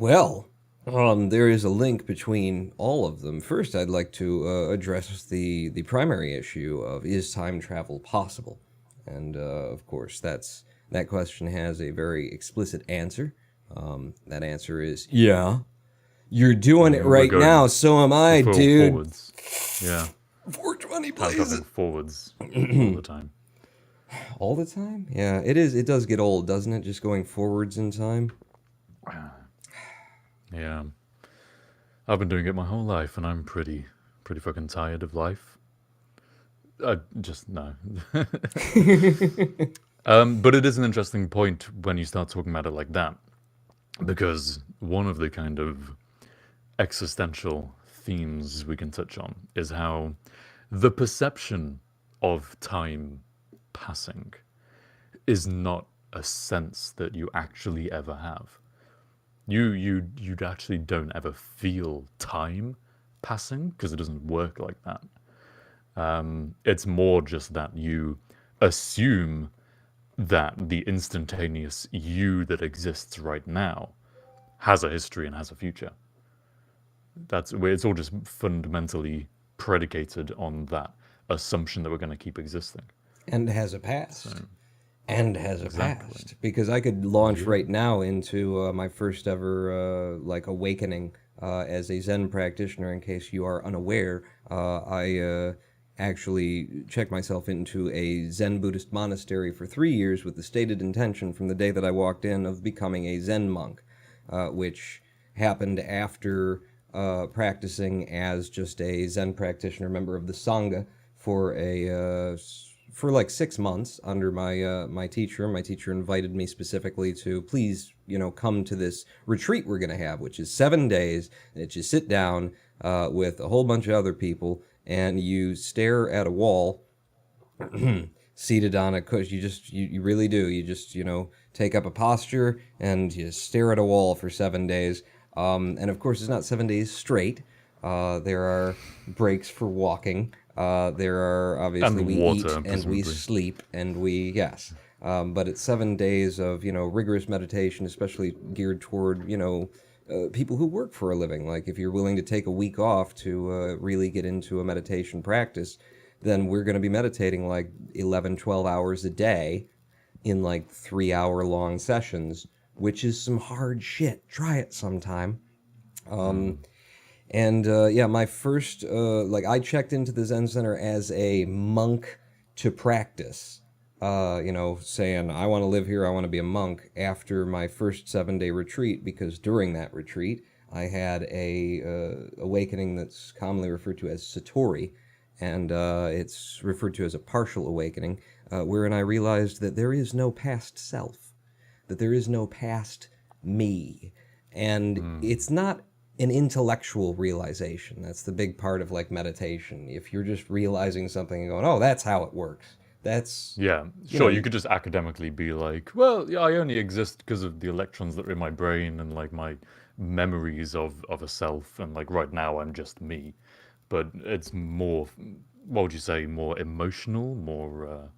Well, there is a link between all of them. First, I'd like to address the primary issue of is time travel possible? And of course, that question has a very explicit answer. That answer is yeah. You're doing it We're right now, going so am I, dude. forwards. Yeah, 420 time plays traveling it. forwards all the time. All the time? Yeah, it is. It does get old, doesn't it? Just going forwards in time. Yeah, I've been doing it my whole life, and I'm pretty fucking tired of life. I just no. But it is an interesting point when you start talking about it like that, because one of the kind of existential themes we can touch on is how the perception of time passing is not a sense that you actually ever have. You actually don't ever feel time passing because it doesn't work like that. It's more just that you assume that the instantaneous you that exists right now has a history and has a future. That's where it's all just fundamentally predicated on that assumption that we're going to keep existing. And has a So past. And has a exactly, past. Because I could launch yeah. right now into my first ever like awakening as a Zen practitioner. In case you are unaware, I actually checked myself into a Zen Buddhist monastery for 3 years with the stated intention from the day that I walked in of becoming a Zen monk, which happened after practicing as just a Zen practitioner, member of the Sangha, for for like 6 months under my teacher. My teacher invited me specifically to please, come to this retreat we're gonna have, which is 7 days. That you sit down with a whole bunch of other people and you stare at a wall seated on a cushion. You really do. You just take up a posture and you stare at a wall for 7 days. And of course, it's not 7 days straight. There are breaks for walking. There are obviously And we eat water, and we presumably. sleep and we yes. But it's 7 days of rigorous meditation, especially geared toward people who work for a living. Like if you're willing to take a week off to really get into a meditation practice, then we're going to be meditating like 11, 12 hours a day in like 3 hour long sessions, which is some hard shit. Try it sometime. Mm. And yeah, my first, I checked into the Zen Center as a monk to practice, saying, I want to live here, I want to be a monk after my first 7 day retreat, because during that retreat, I had a awakening that's commonly referred to as Satori, and it's referred to as a partial awakening, wherein I realized that there is no past self, that there is no past me. And Mm. it's not an intellectual realization. That's the big part of like meditation. If you're just realizing something and going, oh, that's how it works. That's, Yeah, you know, sure. You you, could just academically be like, well, yeah, I only exist because of the electrons that are in my brain and like my memories of a self, and like right now I'm just me. But it's more, what would you say, more emotional, more fundamental.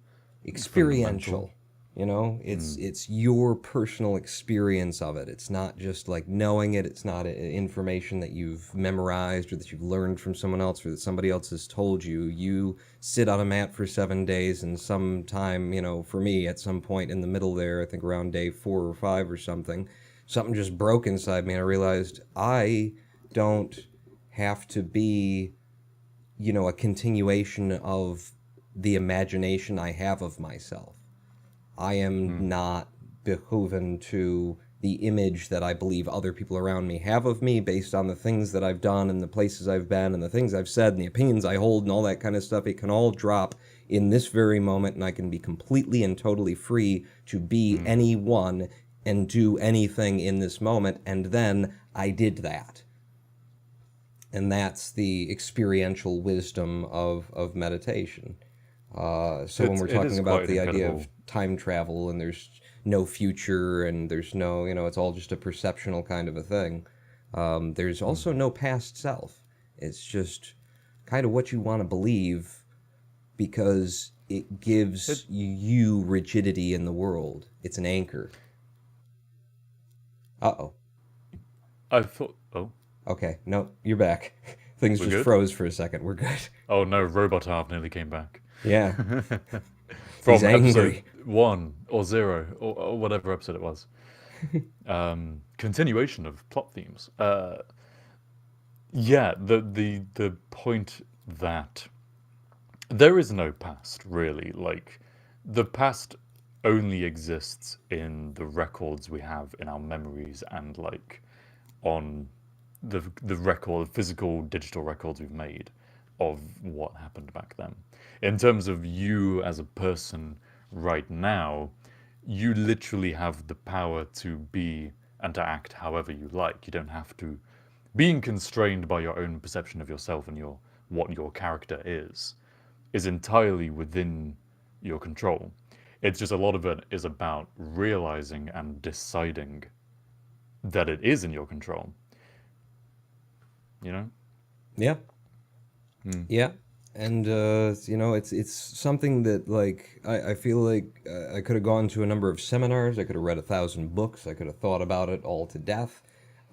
experiential. It's Mm. it's your personal experience of it. It's not just like knowing it. It's not information that you've memorized or that you've learned from someone else or that somebody else has told you. You sit on a mat for 7 days, and sometime, for me, at some point in the middle there, I think around day 4 or 5 or something just broke inside me, and I realized I don't have to be, a continuation of the imagination I have of myself. I am Mm. not behoven to the image that I believe other people around me have of me based on the things that I've done and the places I've been and the things I've said and the opinions I hold and all that kind of stuff. It can all drop in this very moment, and I can be completely and totally free to be Mm. anyone and do anything in this moment. And then I did that. And that's the experiential wisdom of meditation. So when we're It talking is quite about an the idea incredible. of time travel and there's no future and there's no, it's all just a perceptional kind of a thing, there's Mm. also no past self. It's just kind of what you want to believe because it It gives you rigidity in the world. It's an anchor. Uh oh. I thought, oh, Okay, no, you're back. Things we're just good? froze for a second. We're good. Oh no, Robot Half nearly came back. Yeah, he's From episode angry. 1 or 0 or whatever episode it was. Continuation of plot themes. Yeah, the point that there is no past, really. Like, the past only exists in the records we have in our memories and, like, on the record, physical digital records we've made of what happened back then. In terms of you as a person right now, you literally have the power to be and to act however you like. You don't have to being constrained by your own perception of yourself and your what your character is entirely within your control. It's just a lot of it is about realizing and deciding that it is in your control. You know? Yeah, Hmm. yeah, and it's something that like I feel like I could have gone to a number of seminars. I could have read 1,000 books. I could have thought about it all to death.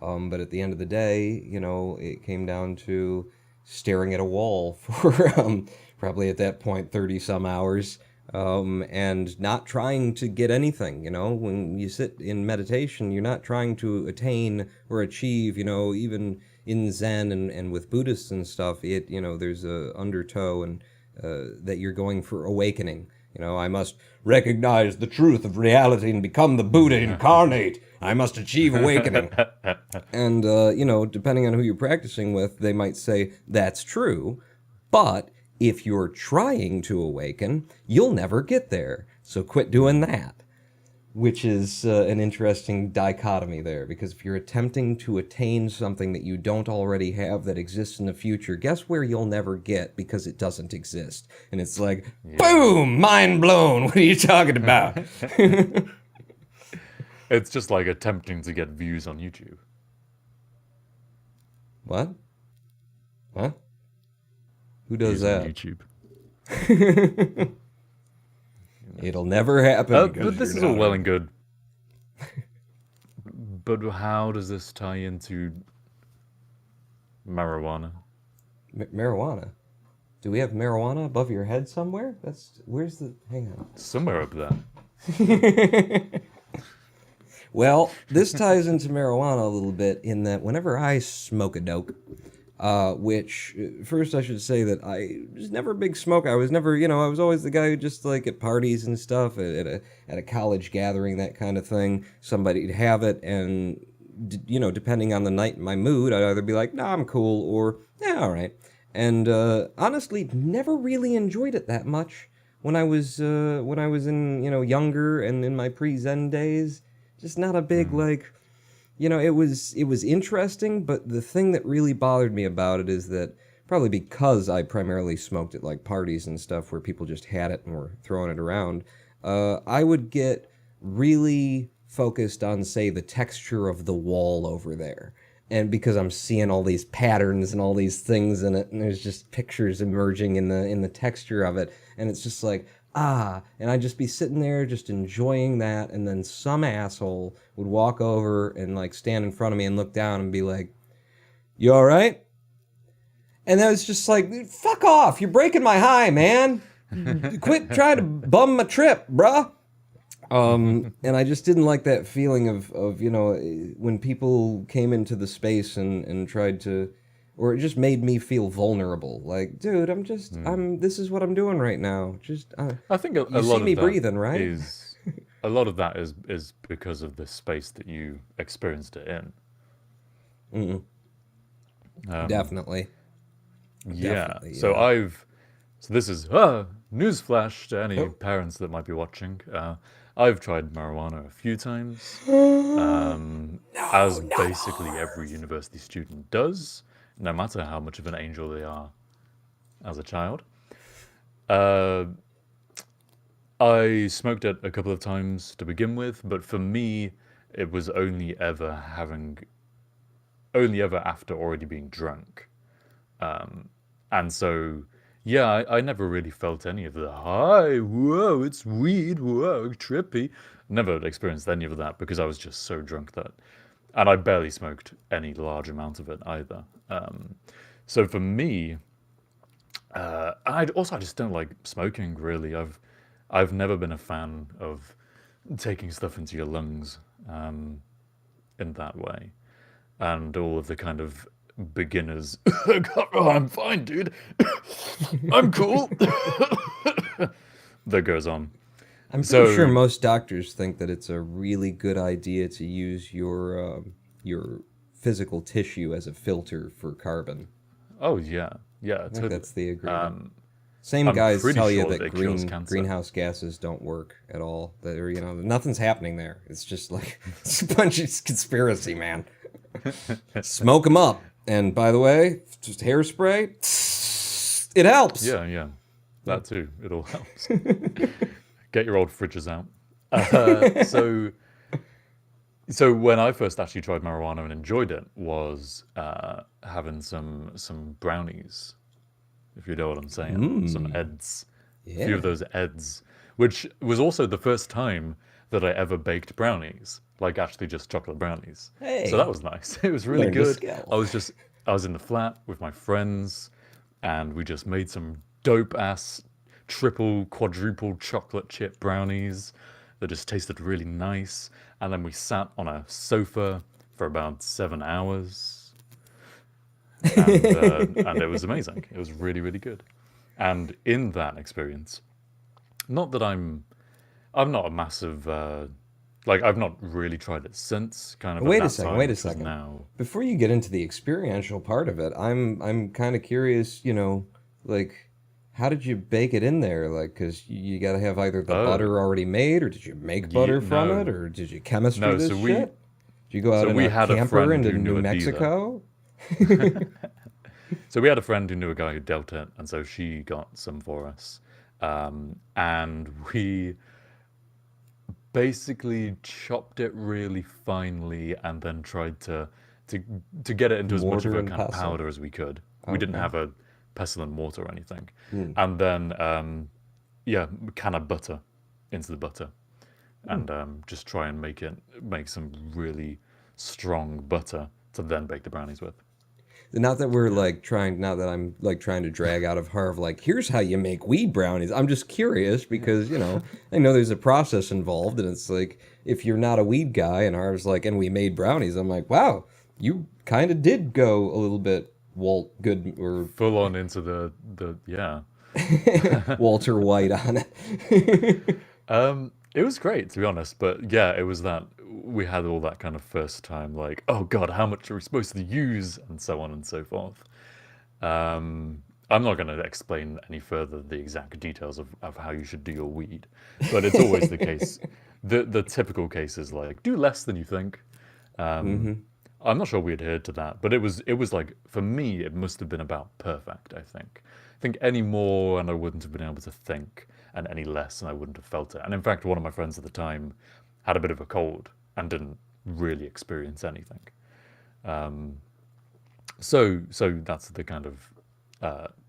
But at the end of the day, it came down to staring at a wall for probably at that point 30 some hours, and not trying to get anything. When you sit in meditation, you're not trying to attain or achieve, even in Zen and with Buddhists and stuff, there's a undertow and that you're going for awakening. I must recognize the truth of reality and become the Buddha incarnate. I must achieve awakening. And, depending on who you're practicing with, they might say that's true. But if you're trying to awaken, you'll never get there. So quit doing that. Which is an interesting dichotomy there, because if you're attempting to attain something that you don't already have that exists in the future, guess where you'll never get because it doesn't exist. And it's like, boom, mind blown. What are you talking about? It's just like attempting to get views on YouTube. What? What? Who does Views on that? YouTube. It'll never happen. But this is all well and good. But how does this tie into marijuana? Marijuana? Do we have marijuana above your head somewhere? Where's the... Hang on. Somewhere up there. Well, this ties into marijuana a little bit in that whenever I smoke a dope, which first I should say that I was never a big smoker. I was never, I was always the guy who just like at parties and stuff, at a college gathering, that kind of thing. Somebody'd have it, and depending on the night and my mood, I'd either be like, nah, I'm cool, or yeah, all right. And honestly, never really enjoyed it that much when I was in younger and in my pre-Zen days. Just not a big like. It was interesting, but the thing that really bothered me about it is that probably because I primarily smoked at like parties and stuff where people just had it and were throwing it around, I would get really focused on, say, the texture of the wall over there. And because I'm seeing all these patterns and all these things in it, and there's just pictures emerging in the texture of it, and it's just like, and I'd just be sitting there just enjoying that, and then some asshole would walk over and like stand in front of me and look down and be like, you all right? And that was just like, fuck off, you're breaking my high, man. Quit trying to bum my trip, bruh. And I just didn't like that feeling of when people came into the space and tried to, or it just made me feel vulnerable. Like, dude, this is what I'm doing right now. Just, I think a you lot see me of that breathing, right? a lot of that is because of the space that you experienced it in. Definitely. Yeah. Definitely, So yeah. so this is newsflash to any parents that might be watching. I've tried marijuana a few times, as basically every university student does, no matter how much of an angel they are as a child. I smoked it a couple of times to begin with, but for me, it was only ever after already being drunk. And so, yeah, I never really felt any of the high, whoa, it's weed, whoa, trippy. Never experienced any of that because I was just so drunk that and I barely smoked any large amount of it either. So for me, I just don't like smoking really. I've never been a fan of taking stuff into your lungs in that way, and all of the kind of beginners. Oh, I'm fine, dude. I'm cool. That goes on. I'm pretty sure So, most doctors think that it's a really good idea to use your physical tissue as a filter for carbon. oh yeah, yeah, I think totally. that's the agreement. Um, Same I'm guys pretty tell you sure that that it cures cancer. greenhouse gases don't work at all. That are, nothing's happening there. It's just like it's a bunch of conspiracy, man. Smoke them up. And by the way, just hairspray, it helps. Yeah, yeah, that too. It all helps. Get your old fridges out. So, so when I first actually tried marijuana and enjoyed it was having some brownies, if you know what I'm saying, some eds, a few of Yeah. those eds, which was also the first time that I ever baked brownies, like actually just chocolate brownies. So that Hey, was nice. It was really learned a good. skill. I was in the flat with my friends, and we just made some dope ass triple, quadruple chocolate chip brownies that just tasted really nice. And then we sat on a sofa for about 7 hours, and it was amazing. It was really, really good. And in that experience, not that I'm not a massive like I've not really tried it since. Kind of at Wait a that second, time, wait a which was second. now. Before you get into the experiential part of it, I'm kind of curious, like how did you bake it in there? Like, 'cause you got to have either the Oh, butter already made, or did you make butter from it, no, or did you chemistry no. this shit? Did you go out So in we a had a camper friend into who New knew a dealer. Mexico? So we had a friend who knew a guy who dealt it, and so she got some for us. And we basically chopped it really finely and then tried to to get it into as much of Mortar a and kind of pestle. powder as we could. We didn't Okay. have a pestle and mortar or anything. Hmm. And then yeah, can of butter into the butter, Hmm. and just try and make some really strong butter to then bake the brownies with. Not that we're Yeah. like trying, not that I'm like trying to drag out of Harv, like, here's how you make weed brownies. I'm just curious because, I know there's a process involved, and it's like, if you're not a weed guy, and Harv's like, and we made brownies, I'm like, wow, you kind of did go a little bit Walt Good or Full on into the yeah. Walter White on it. It was great to be honest, but yeah, it was that we had all that kind of first time like, oh god, how much are we supposed to use, and so on and so forth. I'm not going to explain any further the exact details of how you should do your weed, but it's always the case. The typical case is like do less than you think. Um, Hmm. I'm not sure we adhered to that, but it was like for me it must have been about perfect. I think any more and I wouldn't have been able to think, and any less and I wouldn't have felt it. And in fact, one of my friends at the time had a bit of a cold and didn't really experience anything. Um, so that's the kind of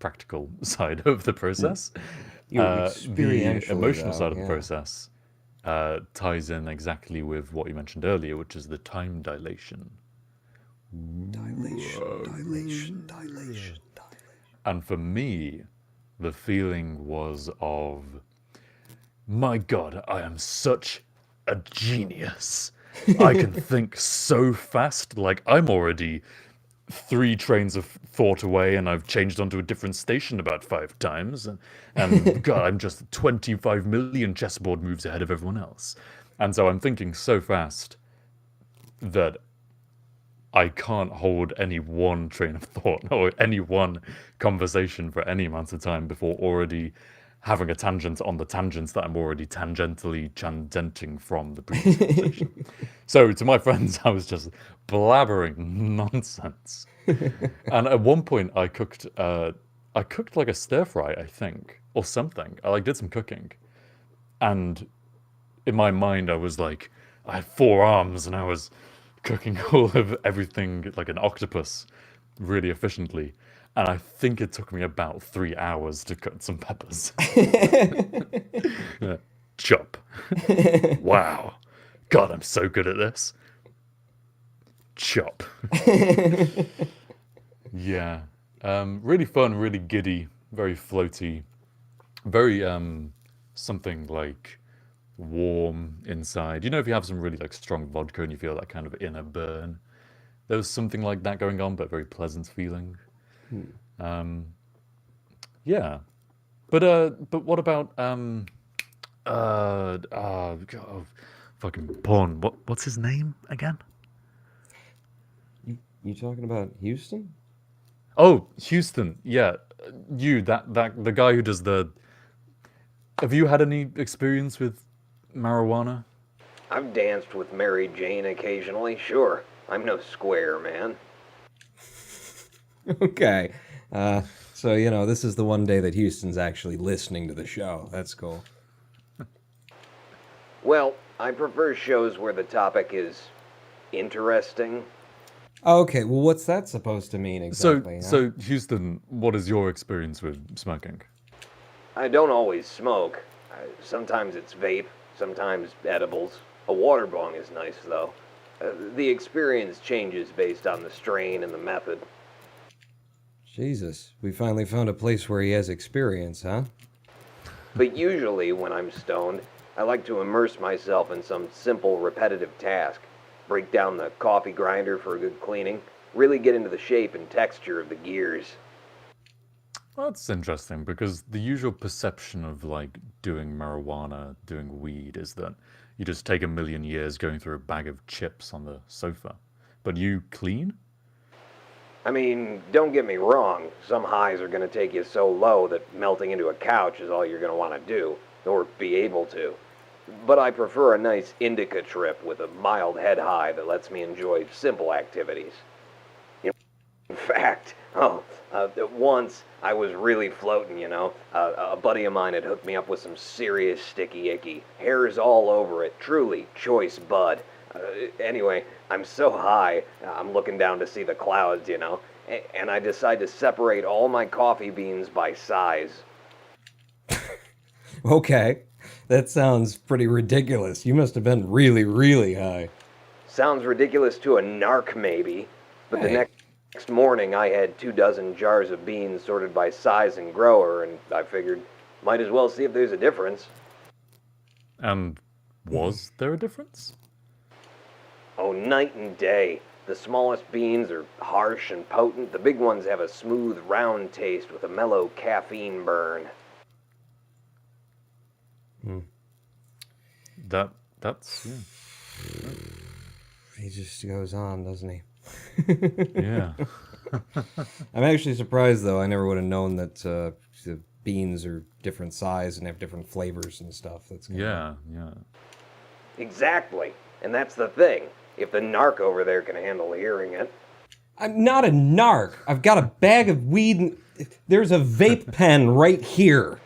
practical side of the process. You The experientially emotional though, side of the yeah. process ties in exactly with what you mentioned earlier, which is the time dilation. Dilation, dilation, dilation. And for me, the feeling was of, my God, I am such a genius. I can think so fast. Like, I'm already three trains of thought away and I've changed onto a different station about 5 times. And God, I'm just 25 million chessboard moves ahead of everyone else. And so I'm thinking so fast that I can't hold any one train of thought or any one conversation for any amount of time before already having a tangent on the tangents that I'm already tangentially changenting from the previous conversation. So to my friends, I was just blabbering nonsense. And at one point, I cooked like a stir fry, I think, or something. I like did some cooking, and in my mind, I was like, I had 4 arms, and I was cooking all of everything like an octopus, really efficiently. And I think it took me about 3 hours to cut some peppers. Chop. Wow. God, I'm so good at this. chop. Yeah. Really fun, really giddy, very floaty, very something like warm inside. You know, if you have some really like strong vodka and you feel that kind of inner burn, there was something like that going on, but very pleasant feeling. Yeah. But what about God, fucking porn. What's his name again? You talking about Houston? Oh, Houston. Yeah, that the guy who does the. Have you had any experience with marijuana? I've danced with Mary Jane occasionally, sure. I'm no square, man. Okay. So, you know, this is the one day that Houston's actually listening to the show. That's cool. Well, I prefer shows where the topic is interesting. Okay, well, what's that supposed to mean exactly? So Houston, what is your experience with smoking? I don't always smoke. Sometimes it's vape, sometimes edibles. A water bong is nice, though. The experience changes based on the strain and the method. Jesus, we finally found a place where he has experience, huh? But usually, when I'm stoned, I like to immerse myself in some simple, repetitive task. Break down the coffee grinder for a good cleaning. Really get into the shape and texture of the gears. Well, that's interesting because the usual perception of like doing marijuana, doing weed, is that you just take a million years going through a bag of chips on the sofa. But you clean? I mean, don't get me wrong, some highs are going to take you so low that melting into a couch is all you're going to want to do, or be able to. But I prefer a nice indica trip with a mild head high that lets me enjoy simple activities. In fact, once I was really floating, you know. A buddy of mine had hooked me up with some serious sticky icky. Hairs all over it, truly choice bud. Anyway, I'm so high, I'm looking down to see the clouds, you know. And I decide to separate all my coffee beans by size. Okay, that sounds pretty ridiculous. You must have been really, really high. Sounds ridiculous to a narc, maybe. But the next morning, I had 24 jars of beans sorted by size and grower, and I figured, might as well see if there's a difference. And was there a difference? Oh, night and day. The smallest beans are harsh and potent. The big ones have a smooth, round taste with a mellow caffeine burn. That's yeah. He just goes on, doesn't he? Yeah. I'm actually surprised, though. I never would have known that the beans are different size and have different flavors and stuff. That's Yeah. Exactly. And that's the thing. If the narc over there can handle hearing it. I'm not a narc. I've got a bag of weed. There's a vape pen right here.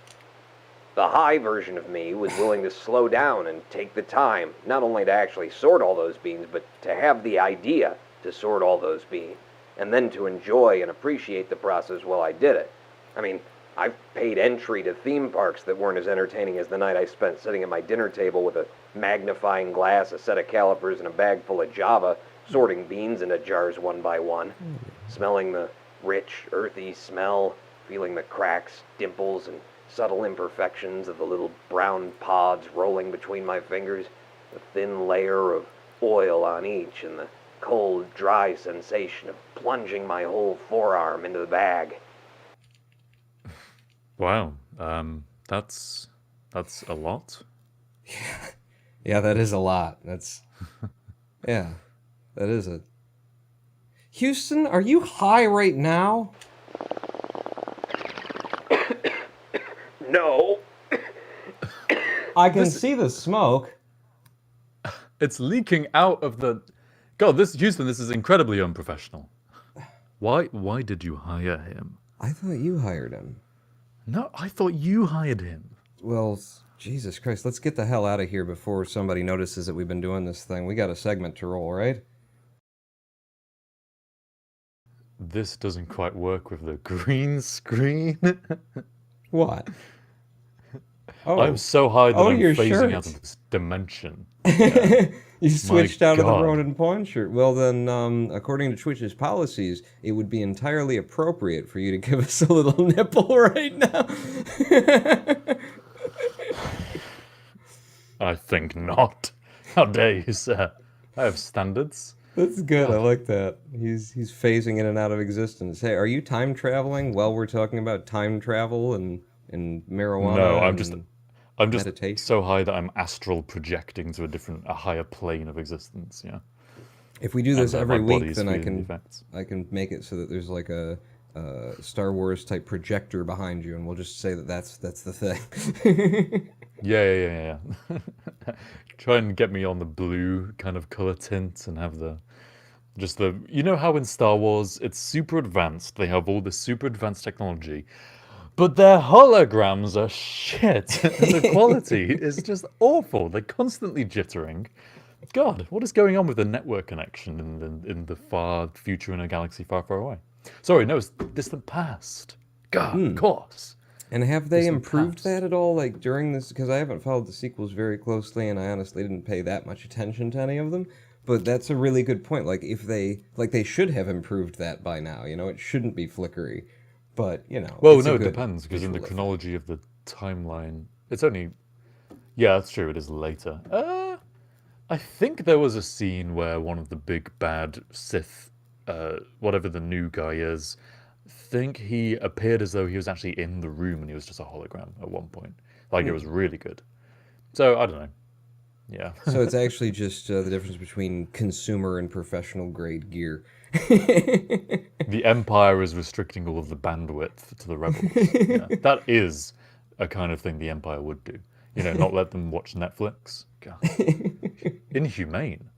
The high version of me was willing to slow down and take the time, not only to actually sort all those beans, but to have the idea to sort all those beans, and then to enjoy and appreciate the process while I did it. I mean, I've paid entry to theme parks that weren't as entertaining as the night I spent sitting at my dinner table with a magnifying glass, a set of calipers, and a bag full of Java, sorting beans into jars one by one, smelling the rich, earthy smell, feeling the cracks, dimples, and subtle imperfections of the little brown pods rolling between my fingers, the thin layer of oil on each, and the cold, dry sensation of plunging my whole forearm into the bag. Wow. That's a lot. Yeah, that is a lot. That's... Yeah, that is a... Houston, are you high right now? No. I can see the smoke. It's leaking out of the... God, Houston, this is incredibly unprofessional. Why did you hire him? I thought you hired him. No, I thought you hired him. Well, Jesus Christ, let's get the hell out of here before somebody notices that we've been doing this thing. We got a segment to roll, right? This doesn't quite work with the green screen. What? Oh, I'm so high that I'm your phasing shirt. out of this dimension. You switched out of the God. Ronin pawn shirt. Well, then, according to Twitch's policies, it would be entirely appropriate for you to give us a little nipple right now. I think not. How dare you, sir? I have standards. That's good. I like that. He's phasing in and out of existence. Hey, are you time traveling while we're talking about time travel and marijuana? No, I'm and just meditation? so high that I'm astral projecting to a higher plane of existence. Yeah. If we do this And, every my week, body's then feeling the effects. I can make it so that there's like a Star Wars type projector behind you, and we'll just say that that's the thing. Yeah. Try and get me on the blue kind of color tint and have you know how in Star Wars it's super advanced, they have all this super advanced technology, but their holograms are shit. And the quality is just awful. They're constantly jittering. God, what is going on with the network connection in the far future in a galaxy far, far away? Sorry, no, it's distant past. God, of course. And have they Distant improved past. that at all, like during this? Because I haven't followed the sequels very closely, and I honestly didn't pay that much attention to any of them. But that's a really good point. Like if they should have improved that by now. You know, it shouldn't be flickery. But Well, it's a no, it good depends, because in the visual effect. chronology of the timeline, it's only... Yeah, that's true, it is later. I think there was a scene where one of the big bad Sith, whatever the new guy is, think he appeared as though he was actually in the room and he was just a hologram at one point. Like, it was really good. So, I don't know. Yeah. So it's actually just the difference between consumer and professional grade gear. The Empire is restricting all of the bandwidth to the rebels. Yeah. That is a kind of thing the Empire would do. You know, not let them watch Netflix. God. Inhumane.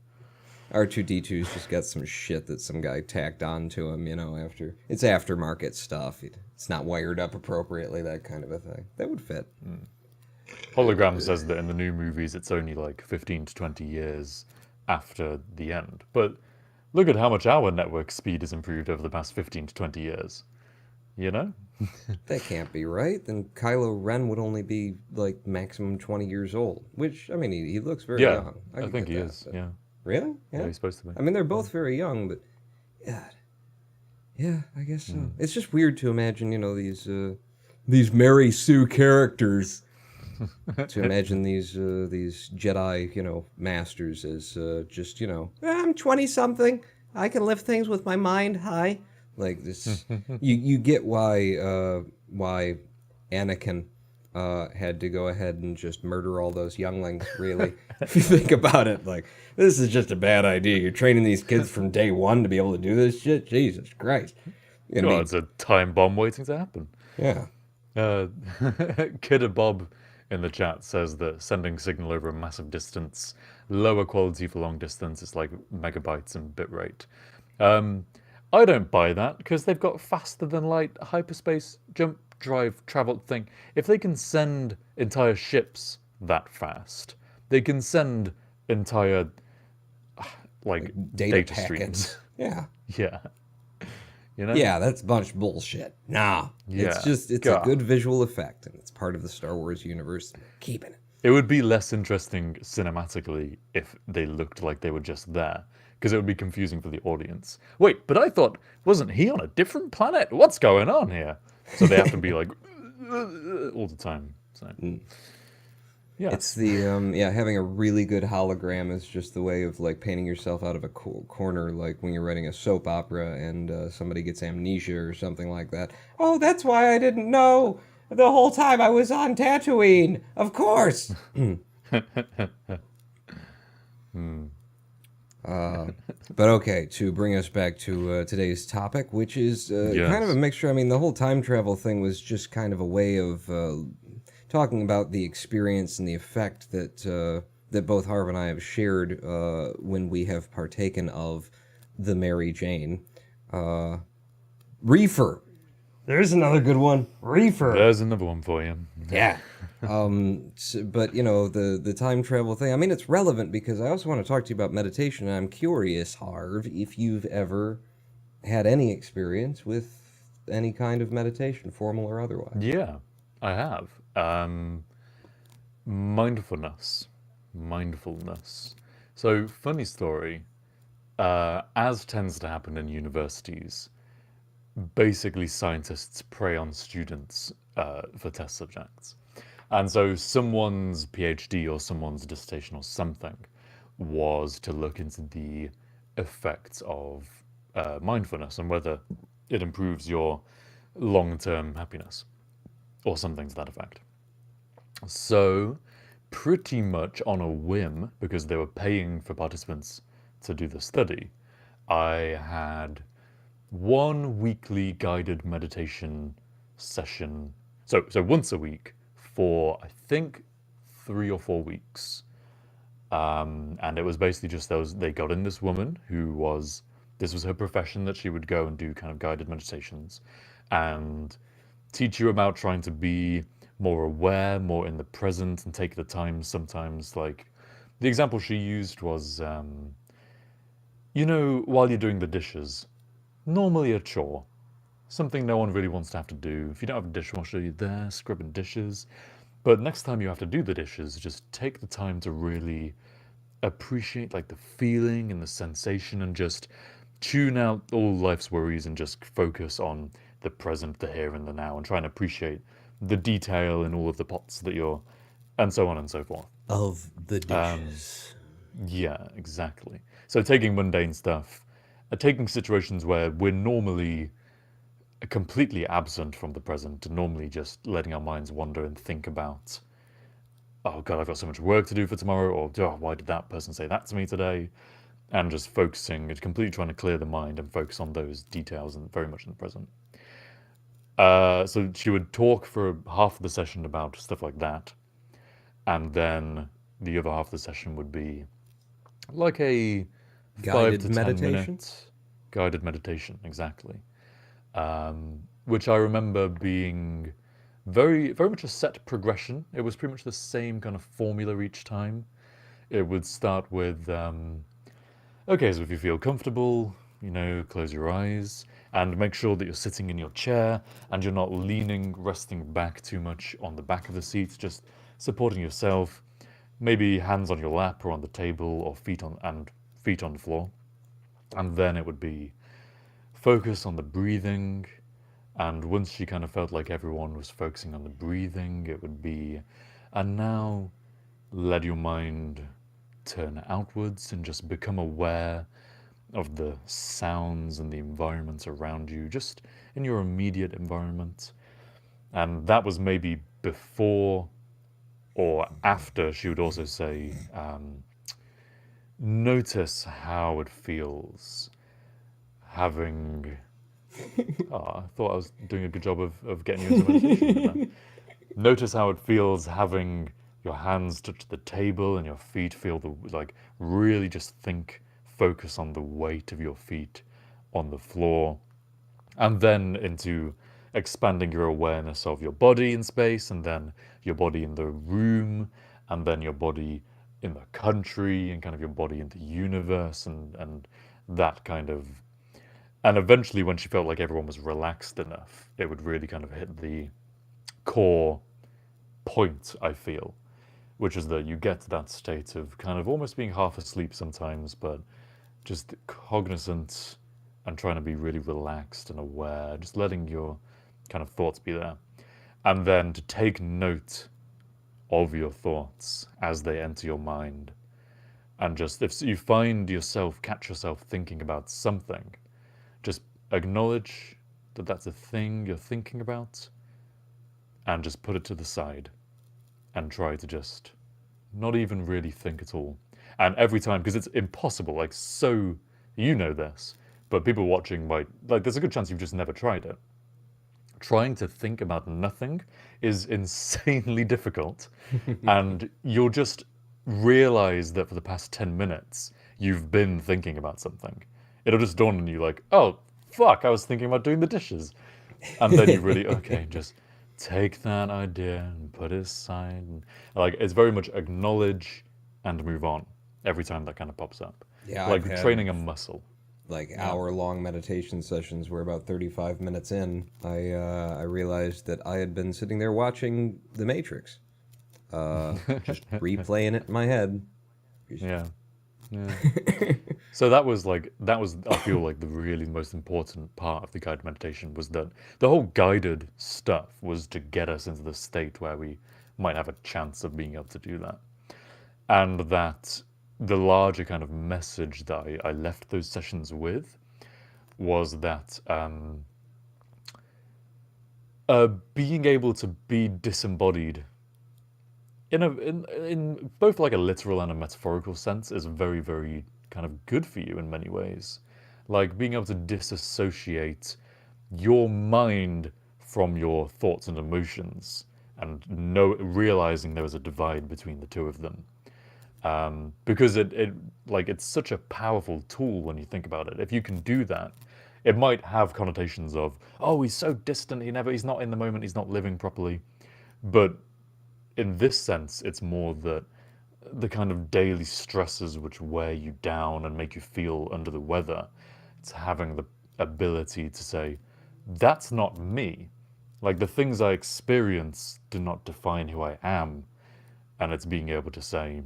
R2D2's just got some shit that some guy tacked on to him, after... It's aftermarket stuff. It's not wired up appropriately, that kind of a thing. That would fit. Hologram says that in the new movies it's only like 15 to 20 years after the end. But look at how much our network speed has improved over the past 15 to 20 years. You know? That can't be right. Then Kylo Ren would only be, like, maximum 20 years old. Which, I mean, he looks very Yeah, young. I could think get he that, is, but- yeah. Really? Yeah, he's supposed to be. I mean, they're both very young, but... God. Yeah, I guess so. It's just weird to imagine, these Mary Sue characters... to imagine these Jedi, masters as just, I'm 20-something. I can lift things with my mind. Hi. Like this, you get why Anakin had to go ahead and just murder all those younglings, really. If you think about it, like, this is just a bad idea. You're training these kids from day one to be able to do this shit? Jesus Christ. Well, it's a time bomb waiting to happen. Yeah. Kidder Bob in the chat says that sending signal over a massive distance, lower quality for long distance, it's like megabytes and bitrate. I don't buy that, because they've got faster than light hyperspace jump drive travel thing. If they can send entire ships that fast, they can send entire like data streams. Yeah. Yeah. You know? Yeah, that's a bunch of bullshit. Nah. Yeah. It's a God. good visual effect, and it's part of the Star Wars universe. Keeping it. It would be less interesting cinematically if they looked like they were just there, because it would be confusing for the audience. Wait, but I thought, wasn't he on a different planet? What's going on here? So they have to be like, all the time. So, yeah. It's the, having a really good hologram is just the way of, like, painting yourself out of a corner, like when you're writing a soap opera and somebody gets amnesia or something like that. Oh, that's why I didn't know the whole time I was on Tatooine. Of course. But okay, to bring us back to today's topic, which is kind of a mixture. I mean, the whole time travel thing was just kind of a way of talking about the experience and the effect that that both Harv and I have shared when we have partaken of the Mary Jane. Reefer. There's another good one. Reefer. There's another one for you. Yeah. But, the time travel thing, I mean, it's relevant because I also want to talk to you about meditation. And I'm curious, Harv, if you've ever had any experience with any kind of meditation, formal or otherwise. Yeah, I have. Mindfulness. So, funny story. As tends to happen in universities, basically scientists prey on students for test subjects. And so someone's PhD or someone's dissertation or something was to look into the effects of mindfulness and whether it improves your long-term happiness or something to that effect. So, pretty much on a whim, because they were paying for participants to do the study, I had one weekly guided meditation session. So once a week for I think 3 or 4 weeks. And it was basically just they got in this woman this was her profession, that she would go and do kind of guided meditations and teach you about trying to be more aware, more in the present, and take the time sometimes. Like, the example she used was, while you're doing the dishes, normally a chore, something no one really wants to have to do. If you don't have a dishwasher, you're there scrubbing dishes. But next time you have to do the dishes, just take the time to really appreciate like the feeling and the sensation, and just tune out all life's worries and just focus on the present, the here and the now, and try and appreciate the detail in all of the pots that you're, and so on and so forth. Of the dishes. Yeah, exactly. So taking mundane stuff, taking situations where we're normally completely absent from the present, and normally just letting our minds wander and think about, oh God, I've got so much work to do for tomorrow, or oh, why did that person say that to me today? And just focusing and completely trying to clear the mind and focus on those details and very much in the present. So she would talk for half of the session about stuff like that, and then the other half of the session would be like a Guided 5 to 10 meditation? minute guided meditation, exactly. Which I remember being very, very much a set progression. It was pretty much the same kind of formula each time. It would start with, okay, so if you feel comfortable, close your eyes and make sure that you're sitting in your chair and you're not resting back too much on the back of the seat, just supporting yourself, maybe hands on your lap or on the table, or feet on the floor. And then it would be focus on the breathing. And once she kind of felt like everyone was focusing on the breathing, it would be, and now let your mind turn outwards and just become aware of the sounds and the environment around you, just in your immediate environment. And that was maybe before or after. She would also say, notice how it feels having... Oh, I thought I was doing a good job of getting you into meditation. Notice how it feels having your hands touch the table and your feet feel really just focus on the weight of your feet on the floor. And then into expanding your awareness of your body in space, and then your body in the room, and then your body in the country, and kind of your body in the universe, and that kind of... And eventually, when she felt like everyone was relaxed enough, it would really kind of hit the core point, I feel, which is that you get to that state of kind of almost being half asleep sometimes, but just cognizant and trying to be really relaxed and aware, just letting your kind of thoughts be there. And then to take note of your thoughts as they enter your mind. And just, if you catch yourself thinking about something, just acknowledge that that's a thing you're thinking about, and just put it to the side and try to just not even really think at all. And every time, because it's impossible, this, but people watching might, there's a good chance you've just never tried it. Trying to think about nothing is insanely difficult, and you'll just realize that for the past 10 minutes, you've been thinking about something. It'll just dawn on you like, oh, fuck, I was thinking about doing the dishes. And then you really, okay, just take that idea and put it aside. And, it's very much acknowledge and move on every time that kind of pops up. Yeah, like I've had, training a muscle. Hour-long meditation sessions where about 35 minutes in, I realized that I had been sitting there watching The Matrix. Just replaying it in my head. Yeah. Yeah. So that was I feel like the really most important part of the guided meditation was that the whole guided stuff was to get us into the state where we might have a chance of being able to do that. And that the larger kind of message that I left those sessions with was that being able to be disembodied in both like a literal and a metaphorical sense is very, very kind of good for you in many ways. Like being able to disassociate your mind from your thoughts and emotions and realizing there is a divide between the two of them. Because it's such a powerful tool when you think about it. If you can do that, it might have connotations of, oh, he's so distant, he's not in the moment, he's not living properly. But in this sense, it's more that the kind of daily stresses which wear you down and make you feel under the weather, it's having the ability to say, that's not me. Like the things I experience do not define who I am. And it's being able to say,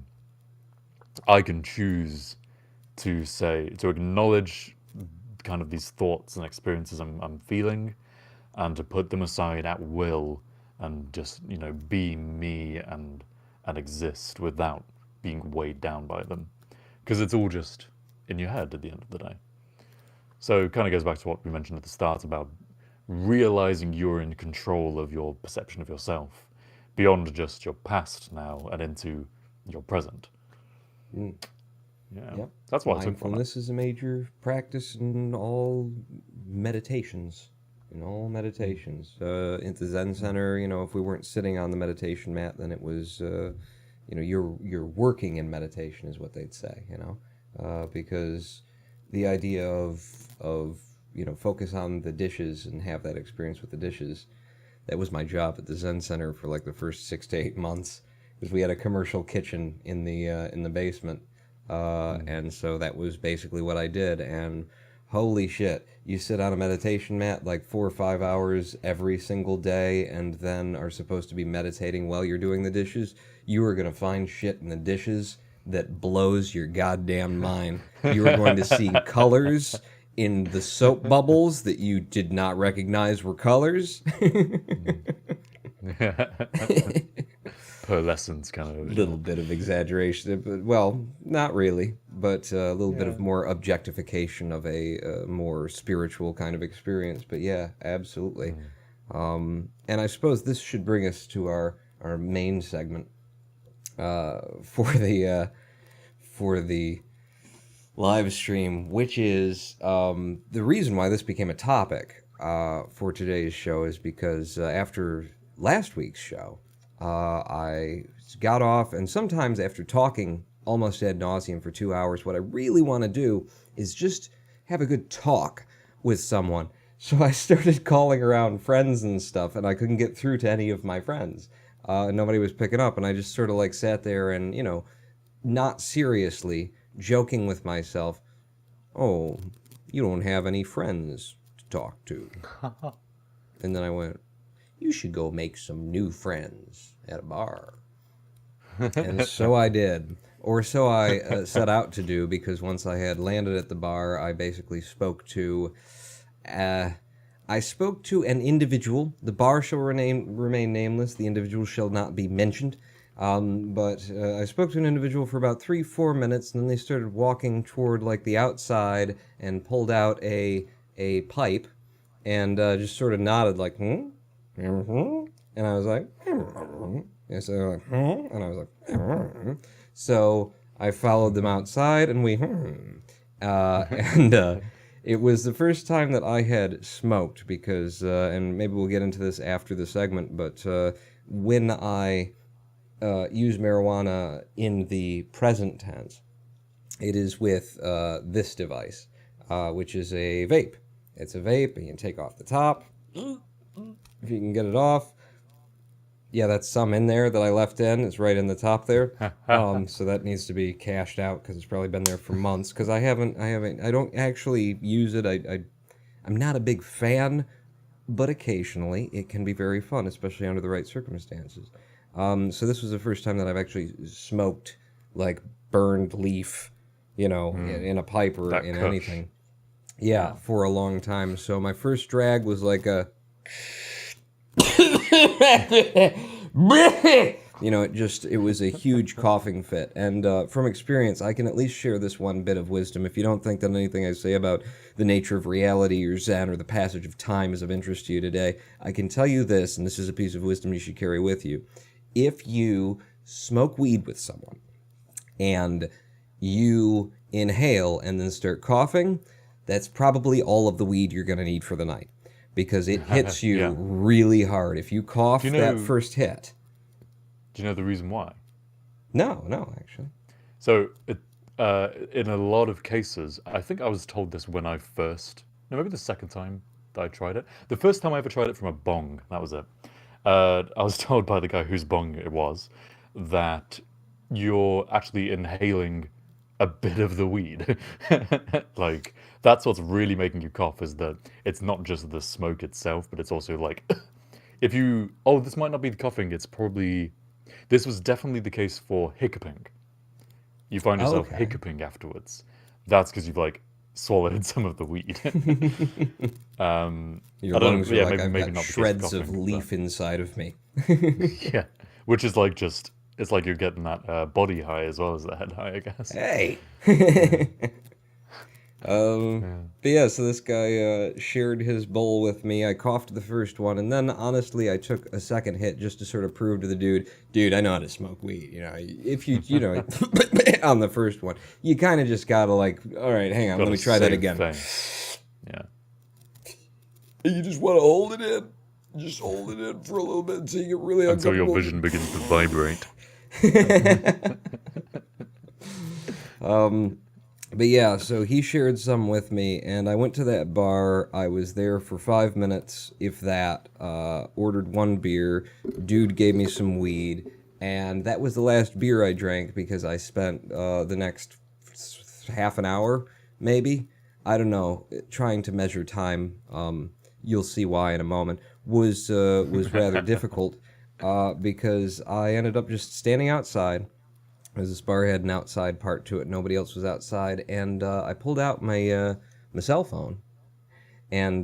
I can choose to acknowledge kind of these thoughts and experiences I'm feeling, and to put them aside at will and just, be me and exist without being weighed down by them. Because it's all just in your head at the end of the day. So it kind of goes back to what we mentioned at the start about realizing you're in control of your perception of yourself beyond just your past now and into your present. Mm. Yeah, Yep. that's what I took from it. Mindfulness is a major practice in all meditations. In the Zen center, if we weren't sitting on the meditation mat, then it was, you're working in meditation is what they'd say, because the idea of focus on the dishes and have that experience with the dishes, that was my job at the Zen center for like the first 6 to 8 months, because we had a commercial kitchen in the basement, and so that was basically what I did. And holy shit, you sit on a meditation mat like 4 or 5 hours every single day and then are supposed to be meditating while you're doing the dishes. You are going to find shit in the dishes that blows your goddamn mind. You are going to see colors in the soap bubbles that you did not recognize were colors. Pearlescence kind of. A little bit of exaggeration, but, well, not really, but a little bit of more objectification of a more spiritual kind of experience. But yeah, absolutely. And I suppose this should bring us to our main segment for the live stream, which is the reason why this became a topic for today's show is because after last week's show, I got off, and sometimes after talking almost ad nauseum for 2 hours, what I really want to do is just have a good talk with someone. So I started calling around friends and stuff, and I couldn't get through to any of my friends. Nobody was picking up, and I just sort of like sat there and, not seriously, joking with myself, oh, you don't have any friends to talk to. And then I went, you should go make some new friends at a bar. And so I did. Or so I set out to do, because once I had landed at the bar, I basically spoke to an individual. The bar shall remain nameless. The individual shall not be mentioned. But I spoke to an individual for about 3-4 minutes, and then they started walking toward like the outside and pulled out a pipe and just sort of nodded like, hmm? Mm-hmm. And I was like, and so they're like, and I was like, so I followed them outside, and it was the first time that I had smoked, because, and maybe we'll get into this after the segment, but when I use marijuana in the present tense, it is with this device, which is a vape. It's a vape, and you can take off the top. If you can get it off. Yeah, that's some in there that I left in. It's right in the top there. So that needs to be cashed out, because it's probably been there for months. Because I don't actually use it. I'm not a big fan, but occasionally it can be very fun, especially under the right circumstances. So this was the first time that I've actually smoked like burned leaf in a pipe or That in kush. anything. Yeah, for a long time. So my first drag was like a it was a huge coughing fit. And from experience, I can at least share this one bit of wisdom. If you don't think that anything I say about the nature of reality or Zen or the passage of time is of interest to you today, I can tell you this, and this is a piece of wisdom you should carry with you. If you smoke weed with someone and you inhale and then start coughing, that's probably all of the weed you're going to need for the night, because it hits you Yeah. really hard. If you cough that first hit. Do you know the reason why? No, actually. So, in a lot of cases, I think I was told this when I first, no, maybe the second time that I tried it. The first time I ever tried it from a bong, that was it. I was told by the guy whose bong it was that you're actually inhaling a bit of the weed. Like, that's what's really making you cough, is that it's not just the smoke itself, but it's also like, if you, this might not be the coughing, this was definitely the case for hiccuping. You find yourself hiccuping afterwards. That's because you've like swallowed some of the weed. Your lungs are like, maybe I've got not shreds of leaf inside of me. Yeah, which is like it's like you're getting that body high as well as the head high, I guess. Hey! But yeah, so this guy shared his bowl with me. I coughed the first one, and then honestly, I took a second hit just to sort of prove to the dude, I know how to smoke weed. If you on the first one, you kind of just gotta like, all right, hang on, let me try that again. Yeah. You just want to hold it in. Just hold it in for a little bit until you get really Until uncomfortable. your vision begins to vibrate. But yeah, so he shared some with me, and I went to that bar. I was there for 5 minutes, if that. Ordered one beer. Dude gave me some weed, and that was the last beer I drank because I spent the next half an hour, maybe, I don't know, trying to measure time. You'll see why in a moment. Was rather difficult because I ended up just standing outside. As this bar had an outside part to it, nobody else was outside, and I pulled out my cell phone and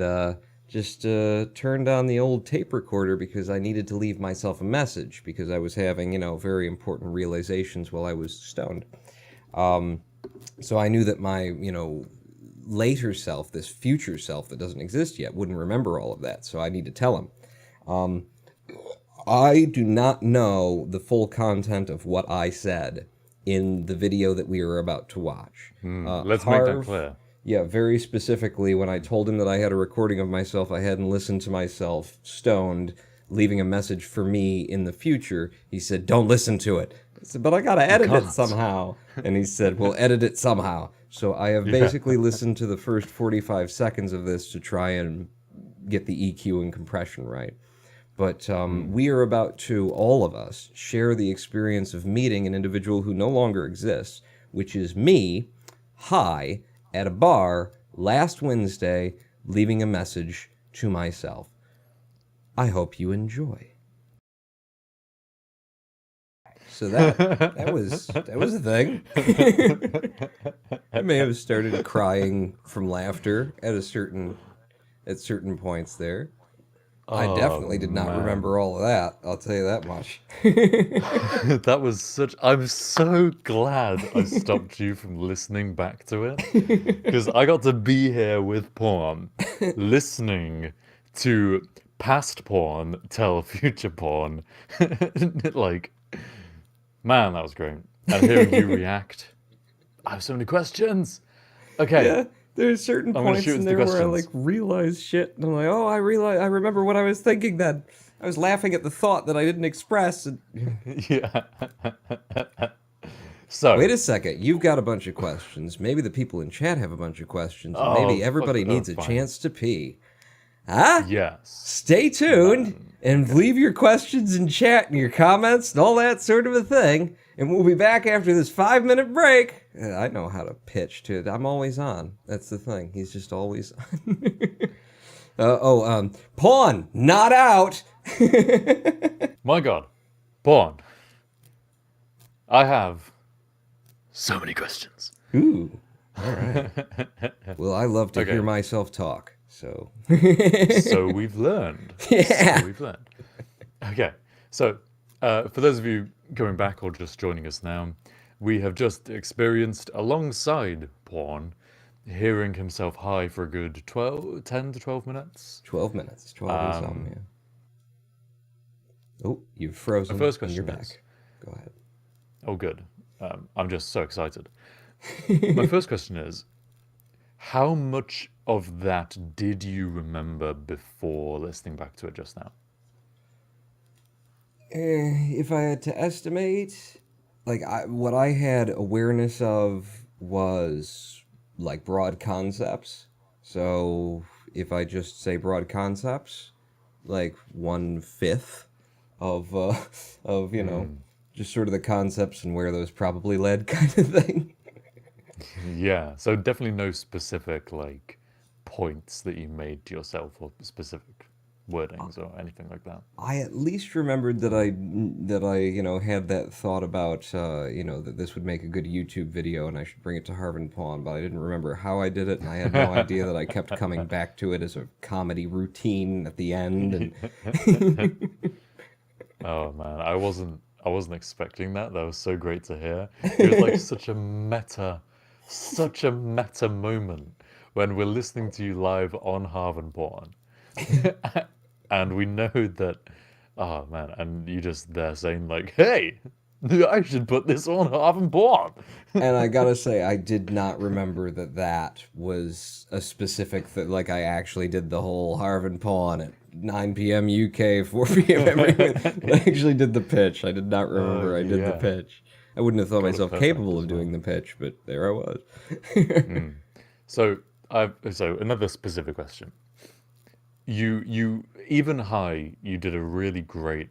just turned on the old tape recorder because I needed to leave myself a message because I was having, very important realizations while I was stoned. So I knew that my, later self, this future self that doesn't exist yet, wouldn't remember all of that, so I need to tell him. I do not know the full content of what I said in the video that we are about to watch. Let's make that clear. Yeah, very specifically, when I told him that I had a recording of myself, I hadn't listened to myself stoned, leaving a message for me in the future, he said, don't listen to it. I said, but I gotta edit it somehow. And he said, well, edit it somehow. So I have basically listened to the first 45 seconds of this to try and get the EQ and compression right. But we are about to, all of us, share the experience of meeting an individual who no longer exists, which is me, high, at a bar, last Wednesday, leaving a message to myself. I hope you enjoy. So that was a thing. I may have started crying from laughter at certain points there. I definitely did not remember all of that. I'll tell you that much. That was I'm so glad I stopped you from listening back to it. Because I got to be here with porn, listening to past porn tell future porn. Like, man, that was great. And hearing you react. I have so many questions. Okay. Yeah. There's certain points in there where I like realize shit, and I'm like, oh, I remember what I was thinking then. I was laughing at the thought that I didn't express. And... Yeah. So wait a second, you've got a bunch of questions. Maybe the people in chat have a bunch of questions. And maybe everybody needs a chance to pee. Huh? Yes. Stay tuned and leave your questions in chat and your comments and all that sort of a thing. And we'll be back after this 5-minute break. I know how to pitch to it. I'm always on. That's the thing. He's just always on. Pawn, not out. My God. Porn. I have so many questions. Ooh. All right. Well, I love to Okay. hear myself talk, so. So we've learned. Yeah. So we've learned. Okay. So, for those of you coming back or just joining us now, we have just experienced alongside Porn hearing himself high for a good 10 to 12 minutes. 12 minutes. 12 and some, yeah. Oh, you've frozen. My first and you're question back. is, Go ahead. oh, good. I'm just so excited. My first question is, how much of that did you remember before listening back to it just now? If I had to estimate, like what I had awareness of was like broad concepts. So if I just say broad concepts, like 1/5 of of just sort of the concepts and where those probably led kind of thing. Yeah, so definitely no specific like points that you made to yourself or specific wordings or anything like that. I at least remembered that I had that thought about that this would make a good YouTube video and I should bring it to Harvin Pawn, but I didn't remember how I did it, and I had no idea that I kept coming back to it as a comedy routine at the end. And Oh man, I wasn't expecting that. That was so great to hear. It was like such a meta moment when we're listening to you live on Harvenborn. And we know that, oh man, and you just there saying like, hey, I should put this on Harvenborn. and I gotta say, I did not remember that was a specific thing. Like I actually did the whole Harvin Pawn at 9 p.m. UK, 4 p.m. everywhere. I actually did the pitch. I did not remember I did the yeah. pitch. I wouldn't have thought Got it myself perfect capable as of doing well. the pitch, but there I was. So another specific question. You even high, you did a really great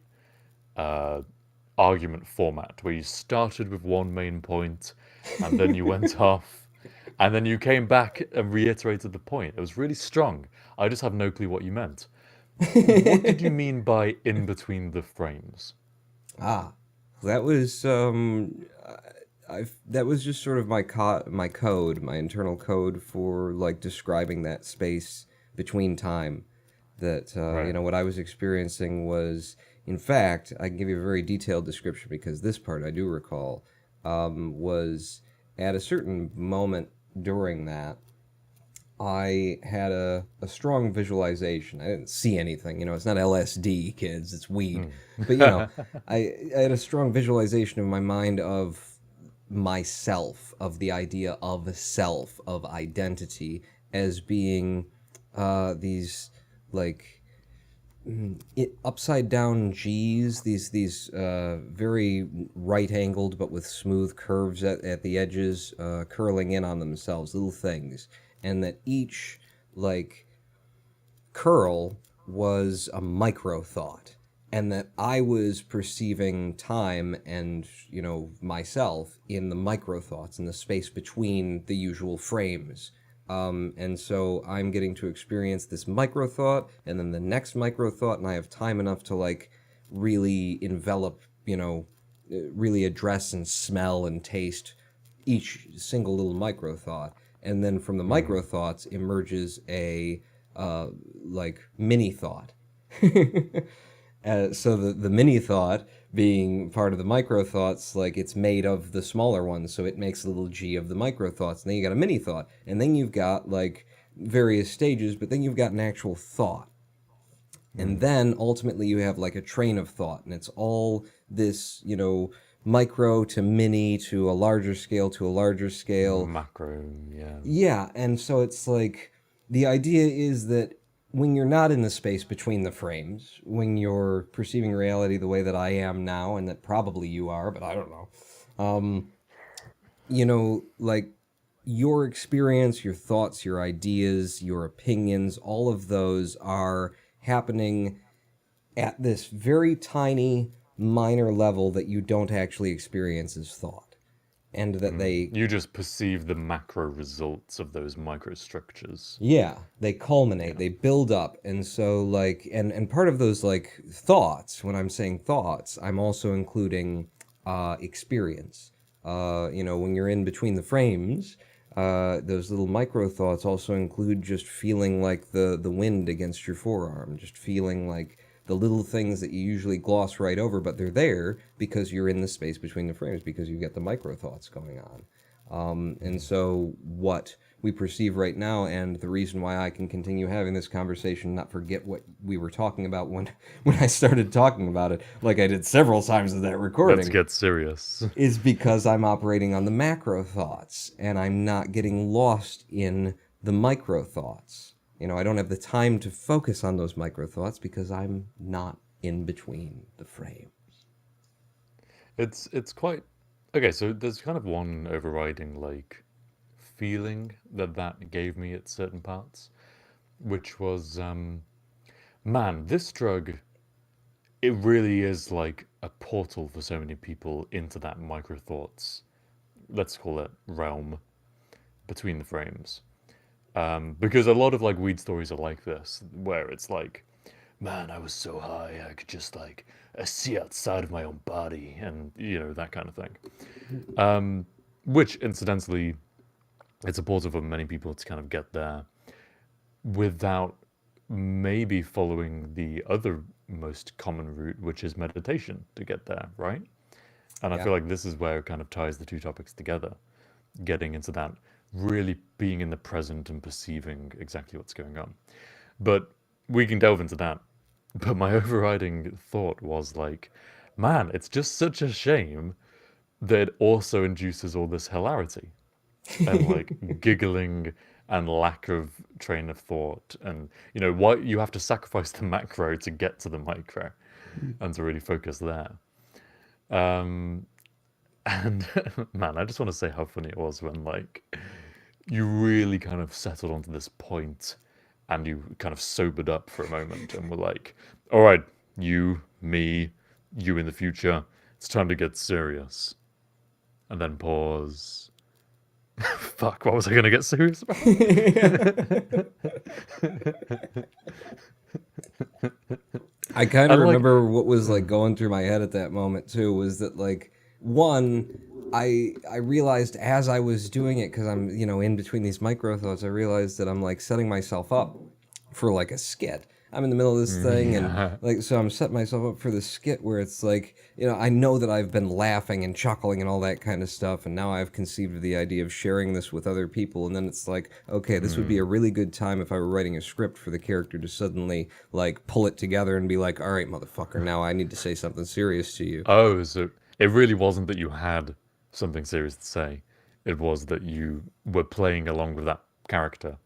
argument format where you started with one main point and then you went off and then you came back and reiterated the point. It was really strong. I just have no clue what you meant. What did you mean by in between the frames? That was that was just sort of my code, my internal code for like describing that space between time. That Right. what I was experiencing was, in fact, I can give you a very detailed description because this part I do recall, was at a certain moment during that, I had a strong visualization. I didn't see anything, it's not LSD, kids, it's weed. But, I had a strong visualization in my mind of myself, of the idea of self, of identity, as being these, like, upside down G's, these very right angled but with smooth curves at the edges, curling in on themselves, little things, and that each like curl was a micro thought, and that I was perceiving time and myself in the micro thoughts, in the space between the usual frames. And so I'm getting to experience this micro thought and then the next micro thought, and I have time enough to like really envelop, really address and smell and taste each single little micro thought. And then from the micro thoughts emerges a like mini thought. So the mini thought being part of the micro thoughts, like it's made of the smaller ones, so it makes a little g of the micro thoughts. And then you got a mini thought, and then you've got like various stages, but then you've got an actual thought. And then ultimately you have like a train of thought, and it's all this, micro to mini to a larger scale to a larger scale. Macro, yeah. Yeah, and so it's like the idea is that when you're not in the space between the frames, when you're perceiving reality the way that I am now, and that probably you are, but I don't know, like your experience, your thoughts, your ideas, your opinions, all of those are happening at this very tiny, minor level that you don't actually experience as thought. And that You just perceive the macro results of those microstructures. they culminate, they build up. And so like, and part of those like thoughts, when I'm saying thoughts, I'm also including experience. When you're in between the frames, those little micro thoughts also include just feeling like the wind against your forearm, just feeling like the little things that you usually gloss right over, but they're there because you're in the space between the frames, because you've got the micro thoughts going on. And so what we perceive right now, and the reason why I can continue having this conversation, not forget what we were talking about when I started talking about it, like I did several times in that recording. Let's get serious. Is because I'm operating on the macro thoughts, and I'm not getting lost in the micro thoughts. I don't have the time to focus on those micro thoughts because I'm not in between the frames. It's quite okay. So there's kind of one overriding like feeling that gave me at certain parts, which was man, this drug, it really is like a portal for so many people into that micro thoughts, let's call it realm, between the frames. Because a lot of like weed stories are like this, where it's like, man, I was so high, I could just like see outside of my own body, and that kind of thing. Which incidentally, it's a portal for many people to kind of get there without maybe following the other most common route, which is meditation to get there, right? And I Yeah. feel like this is where it kind of ties the two topics together, getting into that, really being in the present and perceiving exactly what's going on. But we can delve into that. But my overriding thought was like, man, it's just such a shame that it also induces all this hilarity and like giggling and lack of train of thought, and why you have to sacrifice the macro to get to the micro and to really focus there. And man, I just want to say how funny it was when like you really kind of settled onto this point and you kind of sobered up for a moment and were like, all right, you, me, you in the future, it's time to get serious. And then pause. Fuck, what was I going to get serious about? I kind of And, like- remember what was like going through my head at that moment too, was that like one, I realized as I was doing it, because I'm in between these micro thoughts, I realized that I'm like setting myself up for like a skit. I'm in the middle of this thing, and like so I'm setting myself up for the skit where it's like I know that I've been laughing and chuckling and all that kind of stuff, and now I've conceived of the idea of sharing this with other people, and then it's like, okay, this would be a really good time if I were writing a script for the character to suddenly like pull it together and be like, all right, motherfucker, now I need to say something serious to you. Oh, so it really wasn't that you had something serious to say. It was that you were playing along with that character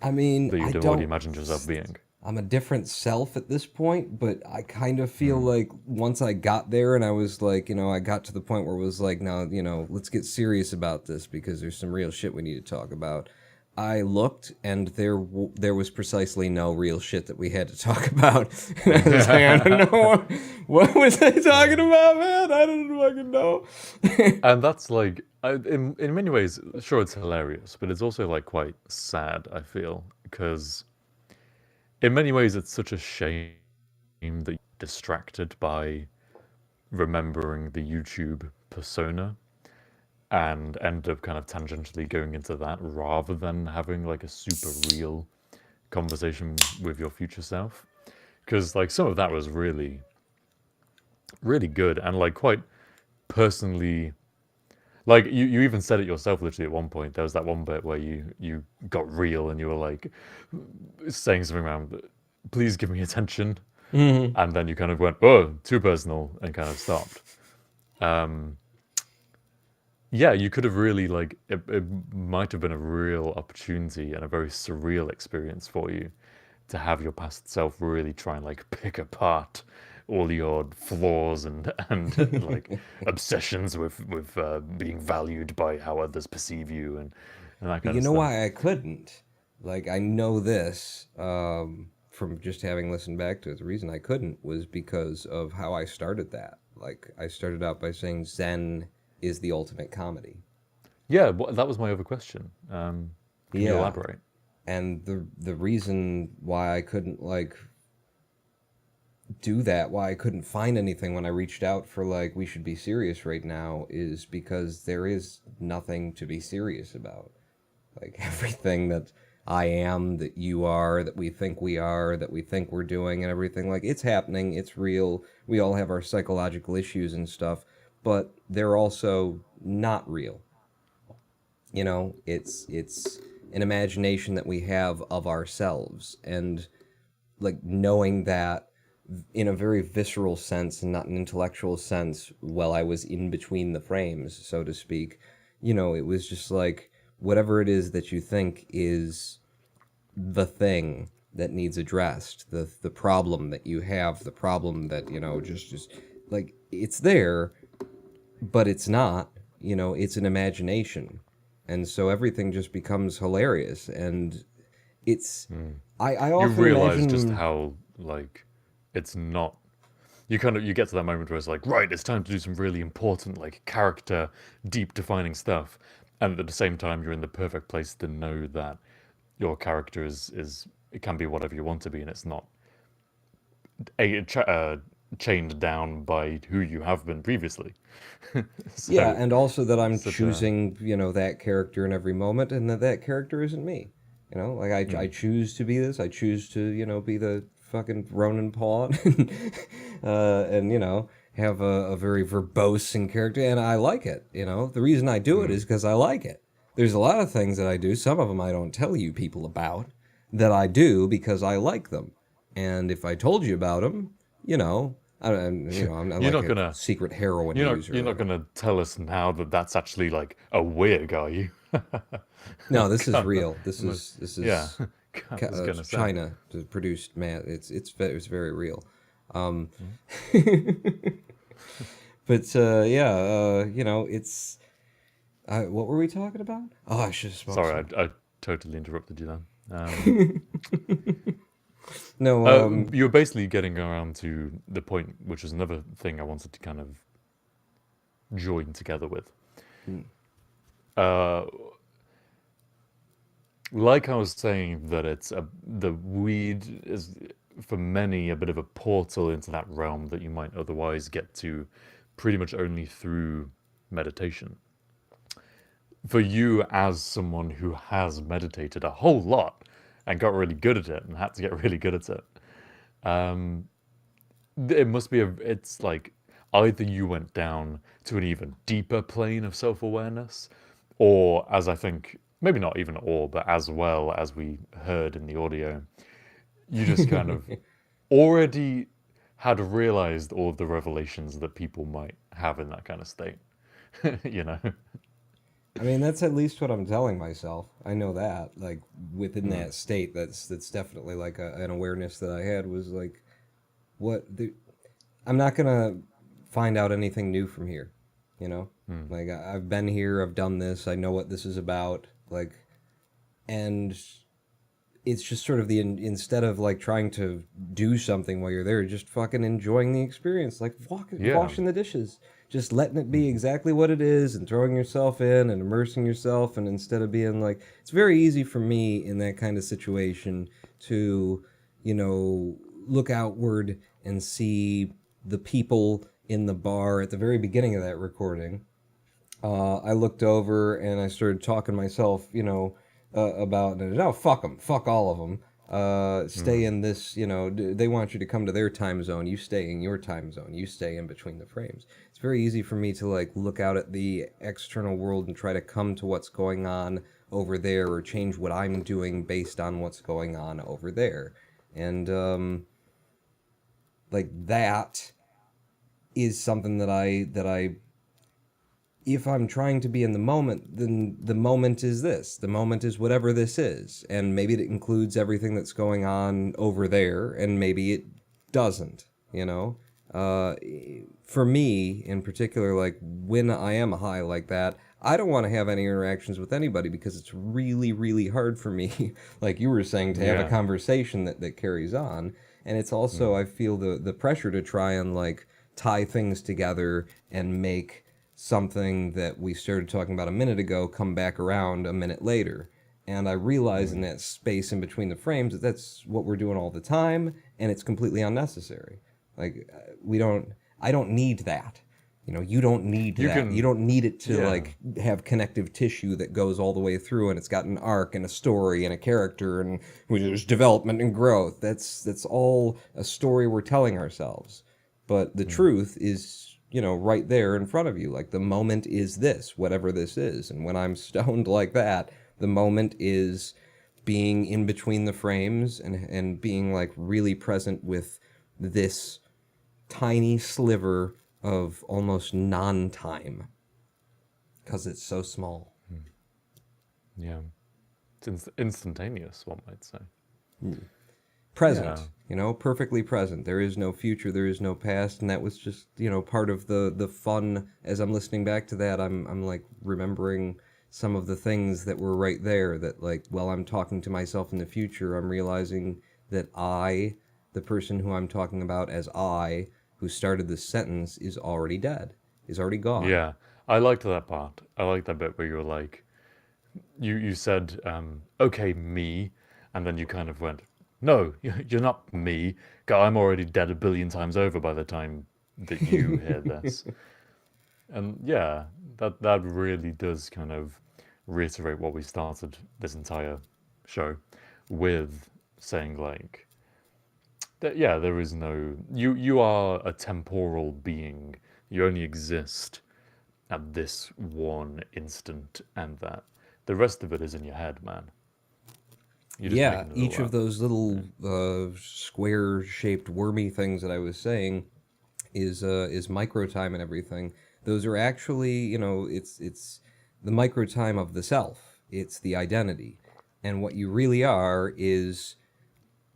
I mean, that I you'd don't. already imagined yourself being. I'm a different self at this point, but I kind of feel like once I got there and I was like, I got to the point where it was like, now, let's get serious about this because there's some real shit we need to talk about. I looked and there was precisely no real shit that we had to talk about. And I was like, I don't know. What was I talking about, man? I don't fucking know. And that's like, in many ways, sure, it's hilarious, but it's also like quite sad, I feel, because in many ways it's such a shame that you're distracted by remembering the YouTube persona and end up kind of tangentially going into that rather than having like a super real conversation with your future self. Because like some of that was really, really good and like quite personally. Like you even said it yourself literally at one point. There was that one bit where you got real and you were like saying something around, please give me attention. And then you kind of went, oh, too personal, and kind of stopped. Yeah, you could have really like it might have been a real opportunity and a very surreal experience for you to have your past self really try and like pick apart all your flaws and like obsessions with being valued by how others perceive you and that kind You of know stuff. why I couldn't? Like, I know this from just having listened back to it. The reason I couldn't was because of how I started that. Like, I started out by saying Zen is the ultimate comedy. Yeah, that was my other question. Can you Yeah. elaborate? And the reason why I couldn't, like, do that, why I couldn't find anything when I reached out for like we should be serious right now, is because there is nothing to be serious about. Like everything that I am, that you are, that we think we are, that we think we're doing, and everything, like it's happening, it's real. We all have our psychological issues and stuff, but they're also not real. You know, it's an imagination that we have of ourselves, and like knowing that in a very visceral sense and not an intellectual sense while I was in between the frames, so to speak, you know, it was just like whatever it is that you think is the thing that needs addressed, the problem that you have, the problem that, you know, just like it's there, but it's not, you know, it's an imagination. And so everything just becomes hilarious, and it's I You often realize just imagine. how like it's not. You get to that moment where it's like, right, it's time to do some really important like character deep defining stuff, and at the same time you're in the perfect place to know that your character is it can be whatever you want to be, and it's not chained down by who you have been previously. Yeah, So and also that I'm such a choosing, you know, that character in every moment, and that character isn't me. You know, like I choose to be this. I choose to, you know, be the fucking Ronin pawn, and you know, have a very verbose in character, and I like it. You know, the reason I do it is because I like it. There's a lot of things that I do. Some of them I don't tell you people about, that I do because I like them. And if I told you about them, you know, I'm you're like not a gonna secret heroin user. you're not gonna tell us now that that's actually like a wig, are you? No, this is God, real. This no, is yeah. I was gonna say. China produced man. It's very real. Um, but yeah, you know, it's what were we talking about? Oh, I should have smoked Sorry, some. I totally interrupted you then. No, You were basically getting around to the point, which is another thing I wanted to kind of join together with. mm, Uh, like I was saying, that the weed is for many a bit of a portal into that realm that you might otherwise get to pretty much only through meditation. For you, as someone who has meditated a whole lot and got really good at it and had to get really good at it, um, it must be it's like either you went down to an even deeper plane of self-awareness, or as I think, maybe not even or, but as well as we heard in the audio, you just kind of already had realized all of the revelations that people might have in that kind of state. you know? I mean, that's at least what I'm telling myself. I know that, like within Mm. that state, that's definitely like an awareness that I had was like, I'm not gonna find out anything new from here, you know. Mm. Like I've been here, I've done this, I know what this is about, like, and it's just sort of instead of like trying to do something while you're there, just fucking enjoying the experience, like Yeah. washing the dishes, just letting it be exactly what it is, and throwing yourself in and immersing yourself, and instead of being like, it's very easy for me in that kind of situation to, you know, look outward and see the people in the bar at the very beginning of that recording. I looked over and I started talking to myself, you know, about no, fuck them, fuck all of them. Stay Mm. in this, you know. They want you to come to their time zone. You stay in your time zone. You stay in between the frames. It's very easy for me to like look out at the external world and try to come to what's going on over there, or change what I'm doing based on what's going on over there, and like that is something that I if I'm trying to be in the moment, then the moment is this. The moment is whatever this is. And maybe it includes everything that's going on over there, and maybe it doesn't, you know? Uh, for me, in particular, like when I am high like that, I don't want to have any interactions with anybody because it's really, really hard for me, like you were saying, to have a Yeah. conversation that carries on. And it's also, Mm. I feel the pressure to try and like tie things together and make something that we started talking about a minute ago come back around a minute later. And I realize in Mm. that space in between the frames that that's what we're doing all the time, and it's completely unnecessary. Like I don't need that. You know, you don't need You that. You can, don't need it to yeah. like have connective tissue that goes all the way through, and it's got an arc and a story and a character, and there's development and growth. That's all a story we're telling ourselves. But the truth is, you know, right there in front of you. Like the moment is this, whatever this is. And when I'm stoned like that, the moment is being in between the frames and being like really present with this tiny sliver of almost non-time because it's so small. Yeah. It's instantaneous, one might say. Present, Yeah. you know, perfectly present. There is no future, there is no past, and that was just, you know, part of the fun. As I'm listening back to that, I'm like remembering some of the things that were right there, that like while I'm talking to myself in the future, I'm realizing that I, the person who I'm talking about as I, who started this sentence, is already dead, is already gone. Yeah. I liked that part. I liked that bit where you were like, you said, okay, me, and then you kind of went, no, you're not me. I'm already dead a billion times over by the time that you hear this. And yeah, that really does kind of reiterate what we started this entire show with, saying like that, yeah, there is no, you are a temporal being. You only exist at this one instant, and that the rest of it is in your head, man. You're just Yeah, making it each all of up. those little square-shaped wormy things that I was saying is micro time and everything. Those are actually, you know, it's the micro time of the self. It's the identity. And what you really are is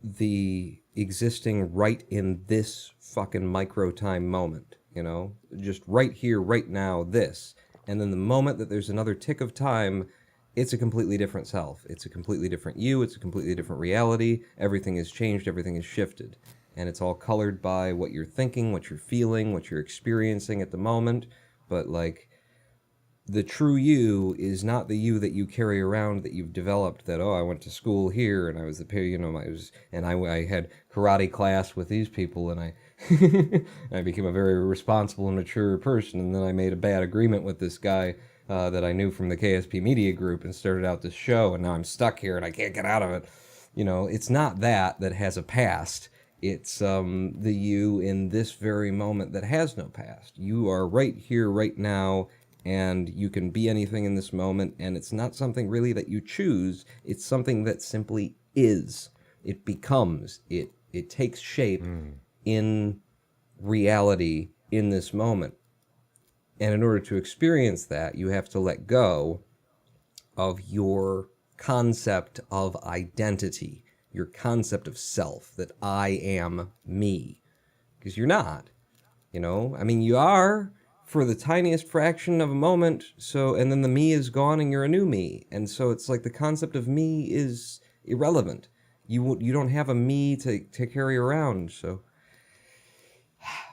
the existing right in this fucking micro time moment, you know? Just right here, right now, this. And then the moment that there's another tick of time, it's a completely different self. It's a completely different you. It's a completely different reality. Everything has changed. Everything has shifted. And it's all colored by what you're thinking, what you're feeling, what you're experiencing at the moment. But like, the true you is not the you that you carry around, that you've developed, that, oh, I went to school here and I was the, you know, I had karate class with these people, and I became a very responsible and mature person, and then I made a bad agreement with this guy that I knew from the KSP Media Group and started out this show, and now I'm stuck here and I can't get out of it. You know, it's not that has a past. It's the you in this very moment that has no past. You are right here, right now, and you can be anything in this moment, and it's not something really that you choose. It's something that simply is. It becomes. It takes shape in reality in this moment. And in order to experience that, you have to let go of your concept of identity, your concept of self, that I am me. Because you're not. You know, I mean, you are for the tiniest fraction of a moment. So, and then the me is gone, and you're a new me. And so it's like the concept of me is irrelevant. You don't have a me to carry around. So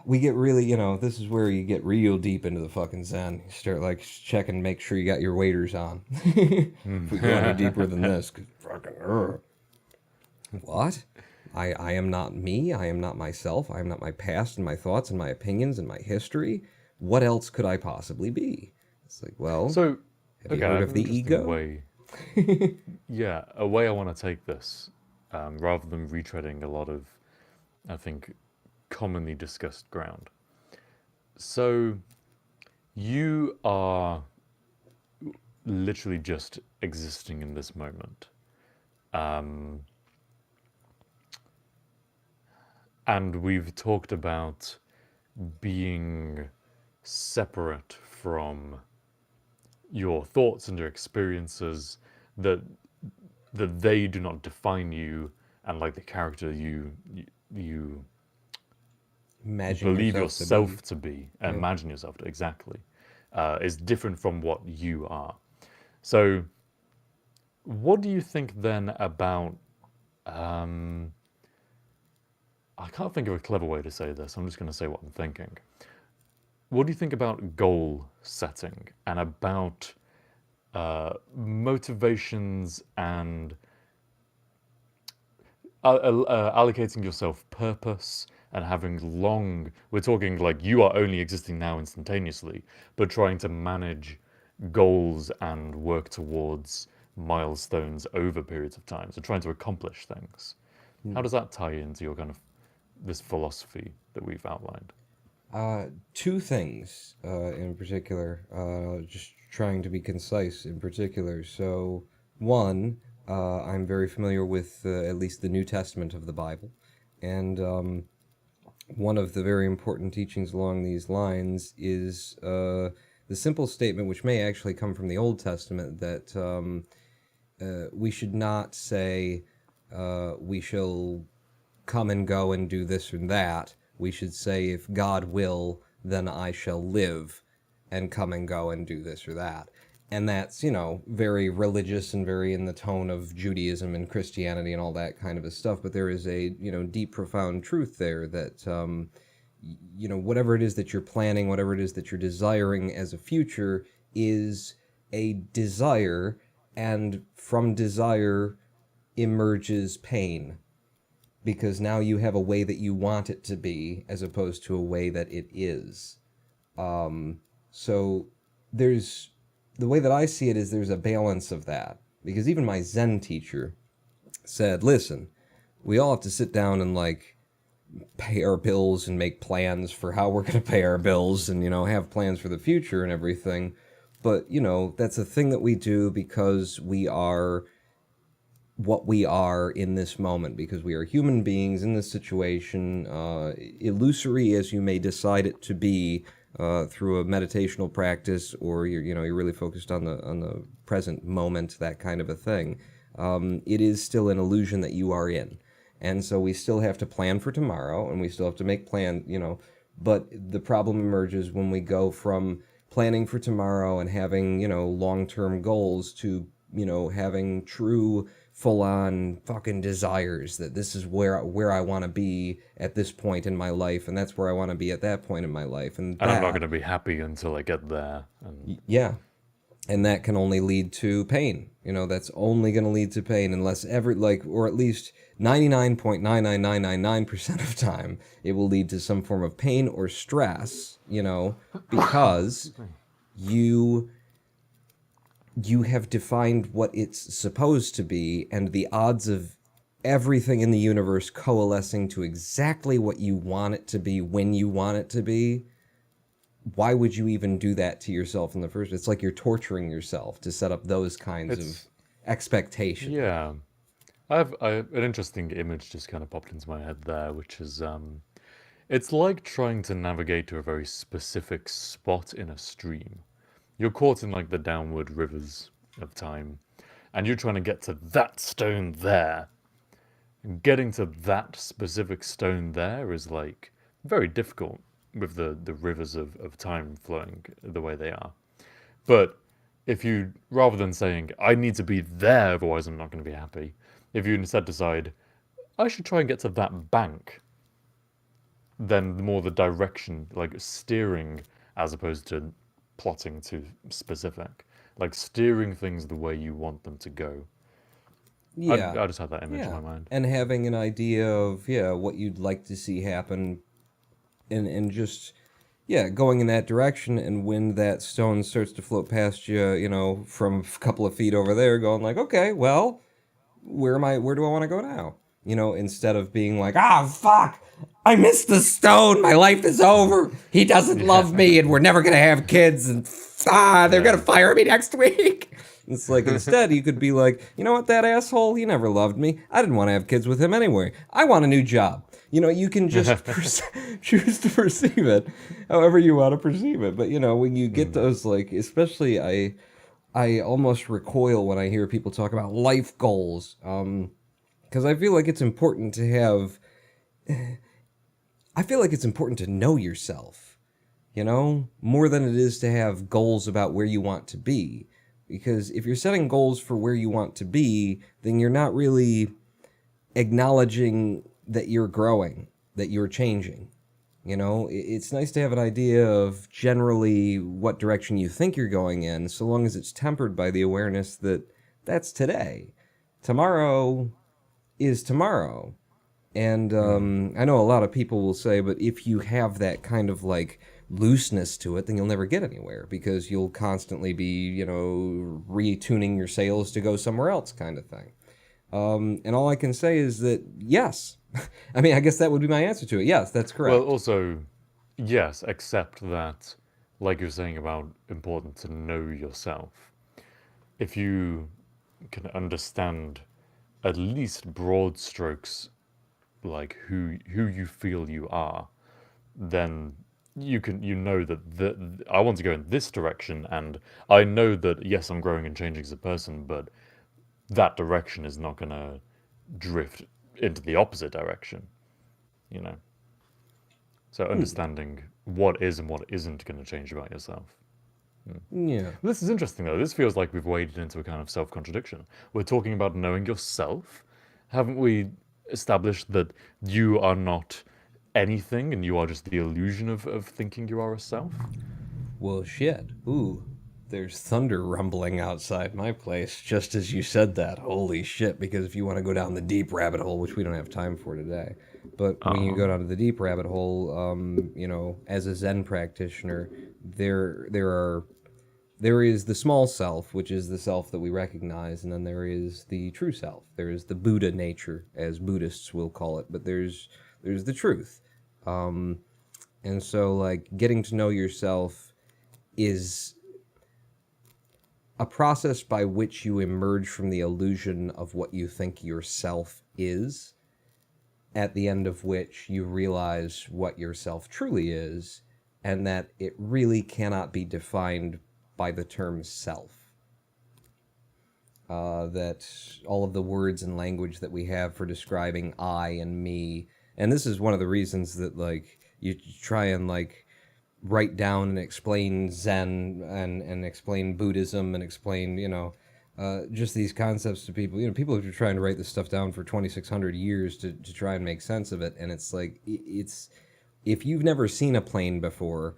we get really, you know, this is where you get real deep into the fucking Zen. You start like checking, make sure you got your waders on. If we go any deeper than this, 'cause fucking what? I am not me. I am not myself. I am not my past and my thoughts and my opinions and my history. What else could I possibly be? It's like, well, So, have you okay, I heard have of an the interesting ego? way. Yeah, a way I want to take this, rather than retreading a lot of, I think, commonly discussed ground. So, you are literally just existing in this moment. And we've talked about being separate from your thoughts and your experiences, that they do not define you, and like the character you Imagine believe yourself to be. yourself to be, Yeah. imagine yourself to, exactly, is different from what you are. So, what do you think then about? I can't think of a clever way to say this. I'm just going to say what I'm thinking. What do you think about goal setting and about motivations and allocating yourself purpose and having we're talking like you are only existing now instantaneously, but trying to manage goals and work towards milestones over periods of time. So trying to accomplish things. How does that tie into your kind of this philosophy that we've outlined? Two things in particular, just trying to be concise in particular. So, one, I'm very familiar with at least the New Testament of the Bible, and one of the very important teachings along these lines is the simple statement, which may actually come from the Old Testament, that we should not say we shall come and go and do this and that. We should say, if God will, then I shall live and come and go and do this or that. And that's, very religious and very in the tone of Judaism and Christianity and all that kind of a stuff. But there is a, deep, profound truth there that, whatever it is that you're planning, whatever it is that you're desiring as a future is a desire, and from desire emerges pain. Because now you have a way that you want it to be as opposed to a way that it is. So there's, the way that I see it is there's a balance of that. Because even my Zen teacher said, listen, we all have to sit down and pay our bills and make plans for how we're going to pay our bills and, have plans for the future and everything. But, that's a thing that we do because we are what we are in this moment, because we are human beings in this situation, illusory as you may decide it to be through a meditational practice, or you're really focused on the present moment, that kind of a thing. It is still an illusion that you are in, and so we still have to plan for tomorrow, and we still have to make plans, But the problem emerges when we go from planning for tomorrow and having long-term goals to having true full-on fucking desires that this is where I want to be at this point in my life, and that's where I want to be at that point in my life, and I'm not going to be happy until I get there. Yeah, and that can only lead to pain. That's only going to lead to pain unless or at least 99.99999% of time, it will lead to some form of pain or stress. Because you have defined what it's supposed to be, and the odds of everything in the universe coalescing to exactly what you want it to be when you want it to be, why would you even do that to yourself in the first place? It's like you're torturing yourself to set up those kinds of expectations. Yeah. I have an interesting image just kind of popped into my head there, which is, it's like trying to navigate to a very specific spot in a stream. You're caught in the downward rivers of time, and you're trying to get to that stone there. And getting to that specific stone there is very difficult with the rivers of time flowing the way they are. But if you, rather than saying, I need to be there, otherwise I'm not going to be happy, if you instead decide, I should try and get to that bank, then more the direction, steering as opposed to plotting too specific, steering things the way you want them to go. Yeah. I just had that image in my mind. And having an idea of, what you'd like to see happen, and just, going in that direction, and when that stone starts to float past you, from a couple of feet over there, going okay, well, where do I want to go now? Instead of being fuck, I missed the stone, my life is over, he doesn't love me, and we're never going to have kids, and they're going to fire me next week. It's instead you could be you know what, that asshole, he never loved me, I didn't want to have kids with him anyway, I want a new job. You can just choose to perceive it however you want to perceive it. But, when you get those, especially I almost recoil when I hear people talk about life goals. Because I feel like it's important to have... I feel like it's important to know yourself, more than it is to have goals about where you want to be. Because if you're setting goals for where you want to be, then you're not really acknowledging that you're growing, that you're changing. It's nice to have an idea of generally what direction you think you're going in, so long as it's tempered by the awareness that that's today. Tomorrow, is tomorrow. And I know a lot of people will say, but if you have that kind of like looseness to it, then you'll never get anywhere because you'll constantly be, retuning your sails to go somewhere else kind of thing. And all I can say is that, yes. I mean, I guess that would be my answer to it. Yes, that's correct. Well, also, yes, except that, like you're saying about important to know yourself, if you can understand at least broad strokes, like who you feel you are, then you know that I want to go in this direction, and I know that yes, I'm growing and changing as a person, but that direction is not gonna drift into the opposite direction, you know. So understanding what is and what isn't going to change about yourself. Yeah. This is interesting though. This feels like we've waded into a kind of self-contradiction. We're talking about knowing yourself. Haven't we established that you are not anything and you are just the illusion of thinking you are a self? Well, shit. Ooh, there's thunder rumbling outside my place just as you said that. Holy shit, because if you want to go down the deep rabbit hole, which we don't have time for today, but when you go down to the deep rabbit hole, as a Zen practitioner, there is the small self, which is the self that we recognize, and then there is the true self. There is the Buddha nature, as Buddhists will call it, but there's the truth. And so, like, getting to know yourself is a process by which you emerge from the illusion of what you think yourself is, at the end of which you realize what yourself truly is, and that it really cannot be defined by the term self. That all of the words and language that we have for describing I and me, and this is one of the reasons that, like, you try and, like, write down and explain Zen and explain Buddhism and explain, just these concepts to people. People have been trying to write this stuff down for 2,600 years to try and make sense of it. And it's like, if you've never seen a plane before,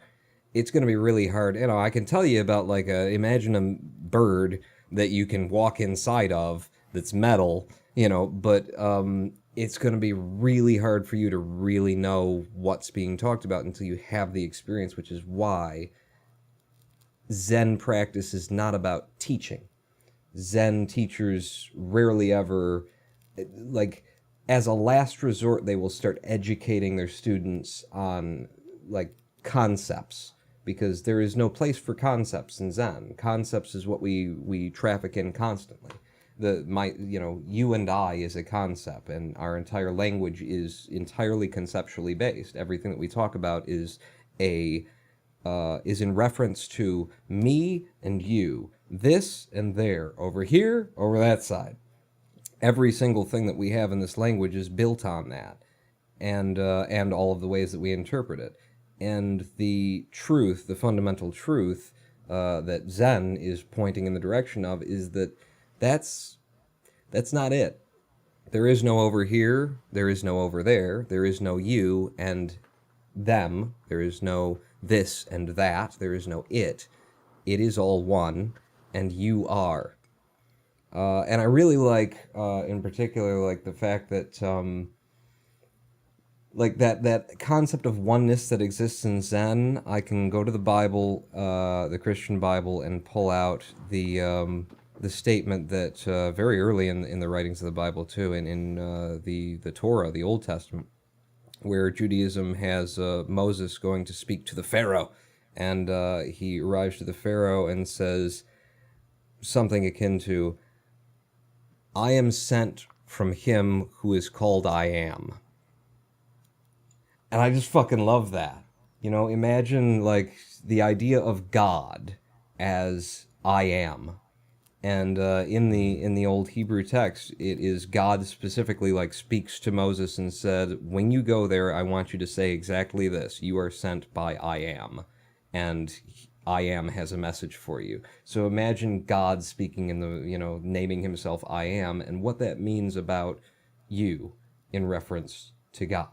it's going to be really hard. I can tell you about, like, imagine a bird that you can walk inside of that's metal, but it's going to be really hard for you to really know what's being talked about until you have the experience, which is why Zen practice is not about teaching. Zen teachers rarely ever, like, as a last resort, they will start educating their students on, like, concepts, because there is no place for concepts in Zen. Concepts is what we traffic in constantly. You and I is a concept, and our entire language is entirely conceptually based. Everything that we talk about is in reference to me and you, this and there, over here, over that side. Every single thing that we have in this language is built on that, and all of the ways that we interpret it. And the truth, the fundamental truth that Zen is pointing in the direction of, is that that's not it. There is no over here, there is no over there, there is no you and them, there is no this and that, there is no it. It is all one, and you are. And I really like, in particular, like the fact that, like that concept of oneness that exists in Zen. I can go to the Bible, the Christian Bible, and pull out the statement that very early in the writings of the Bible too, and in the Torah, the Old Testament, where Judaism has Moses going to speak to the Pharaoh, and he arrives to the Pharaoh and says something akin to, "I am sent from him who is called I am." And I just fucking love that. Imagine, like, the idea of God as I am. And in the old Hebrew text, it is God specifically, like, speaks to Moses and said, when you go there, I want you to say exactly this. You are sent by I am. And I am has a message for you. So imagine God speaking in the, naming himself I am, and what that means about you in reference to God.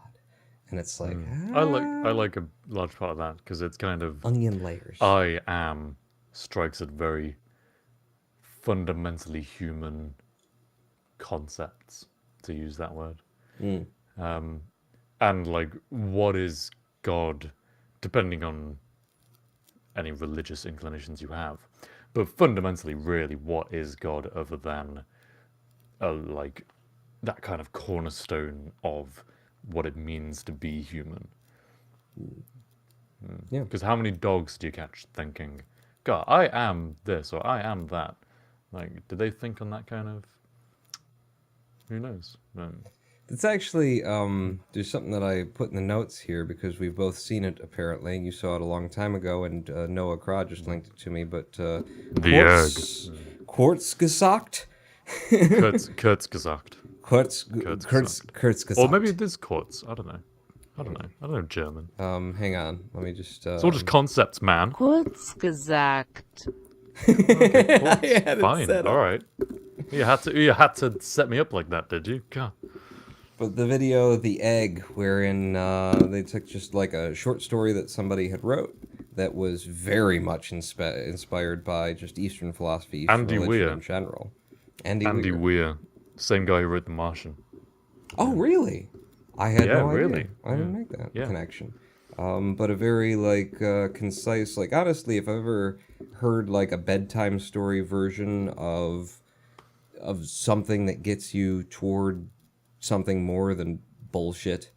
And it's like, I like a large part of that, because it's kind of onion layers. I am strikes at very fundamentally human concepts to use that word. Mm. And like, what is God, depending on any religious inclinations you have, but fundamentally, really, what is God other than like that kind of cornerstone of what it means to be human? Yeah. Because how many dogs do you catch thinking, God, I am this or I am that? Like, do they think on that kind of? Who knows? It's actually, there's something that I put in the notes here because we've both seen it apparently. You saw it a long time ago, and Noah Craw just linked it to me. But The Quartz gesagt? Kurz gesagt. Kurz gesagt. Or maybe it is Kurz. I don't know. I don't know German. Hang on. Let me just. It's all just concepts, man. Kurz gesagt. Okay, Kurz. Fine. All right. You had to set me up like that, did you? God. But the video, The Egg, wherein they took just like a short story that somebody had wrote that was very much inspired by just Eastern philosophy, Eastern Andy religion Weir. in general. Andy Weir. Same guy who wrote The Martian. Oh, really? I had no idea. Really. I didn't make that connection. But a very like concise, like honestly, if I've ever heard like a bedtime story version of something that gets you toward something more than bullshit,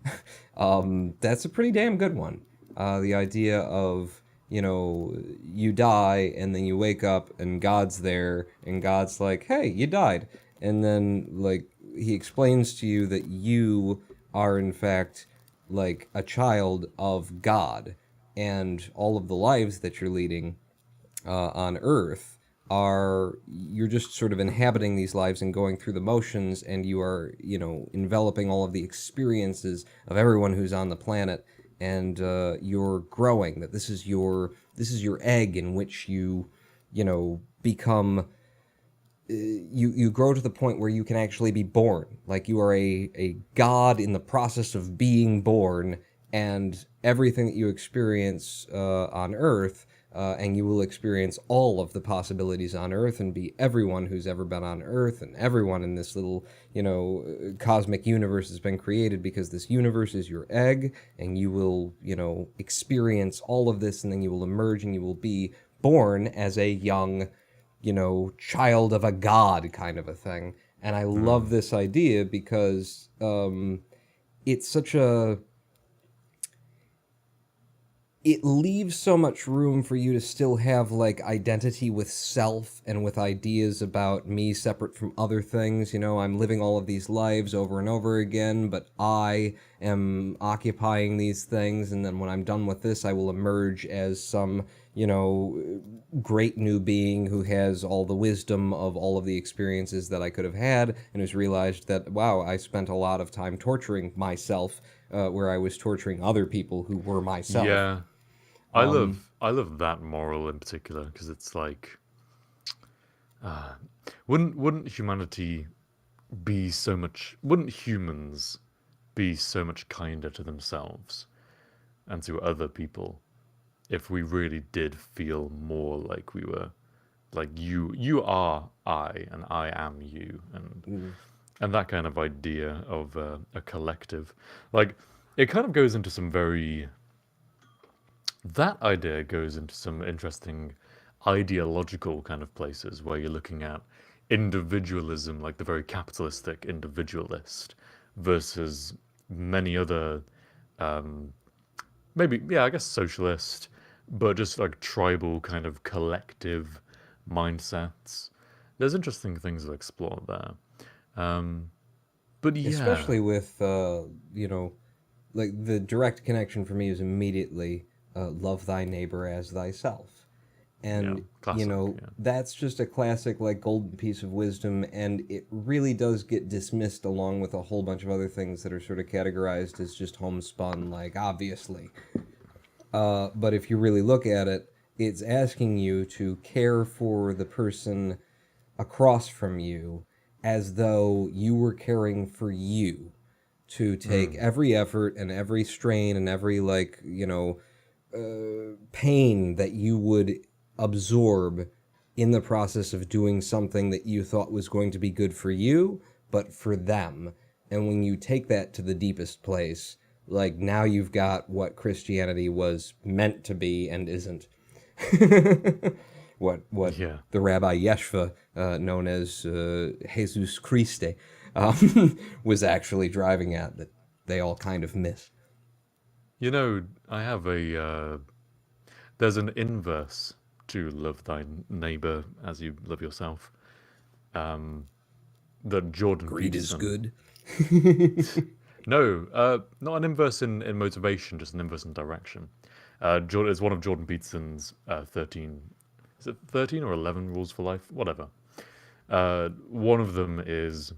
that's a pretty damn good one. The idea of, you know, you die and then you wake up and God's there and God's like, hey, you died. And then like he explains to you that you are in fact like a child of God, and all of the lives that you're leading on Earth are, you're just sort of inhabiting these lives and going through the motions, and you are, you know, enveloping all of the experiences of everyone who's on the planet, and you're growing, that this is your egg in which you know, become, you grow to the point where you can actually be born. Like you are a god in the process of being born, and everything that you experience on Earth, and you will experience all of the possibilities on Earth and be everyone who's ever been on Earth, and everyone in this little, you know, cosmic universe has been created because this universe is your egg, and you will, you know, experience all of this, and then you will emerge and you will be born as a young, you know, child of a god kind of a thing. And I love this idea because it's such a... it leaves so much room for you to still have, like, identity with self and with ideas about me separate from other things. You know, I'm living all of these lives over and over again, but I am occupying these things, and then when I'm done with this, I will emerge as some, you know, great new being who has all the wisdom of all of the experiences that I could have had, and who's realized that, wow, I spent a lot of time torturing myself, where I was torturing other people who were myself. Yeah. I love that moral in particular, because it's like, wouldn't humanity be so much? Wouldn't humans be so much kinder to themselves and to other people if we really did feel more like we were, like you are I and I am you, and that kind of idea of a collective, like it kind of goes into some very. That idea goes into some interesting ideological kind of places where you're looking at individualism, like the very capitalistic individualist, versus many other, maybe, yeah, I guess socialist, but just like tribal kind of collective mindsets. There's interesting things to explore there. But yeah. Especially with, you know, like the direct connection for me is immediately... love thy neighbor as thyself. And, classic, you know, that's just a classic, like, golden piece of wisdom, and it really does get dismissed along with a whole bunch of other things that are sort of categorized as just homespun, like, obviously. But if you really look at it, it's asking you to care for the person across from you as though you were caring for you. To take every effort and every strain and every, like, you know... pain that you would absorb in the process of doing something that you thought was going to be good for you, but for them. And when you take that to the deepest place, like now you've got what Christianity was meant to be and isn't. what Yeah. the Rabbi Yeshua, known as Jesus Christe, was actually driving at, that they all kind of miss. You know, I have a there's an inverse to love thy neighbor as you love yourself. That Jordan Greed is Peterson. good. No, not an inverse in motivation, just an inverse in direction. Jordan is one of Jordan Peterson's 13. Is it 13 or 11 rules for life? Whatever. One of them is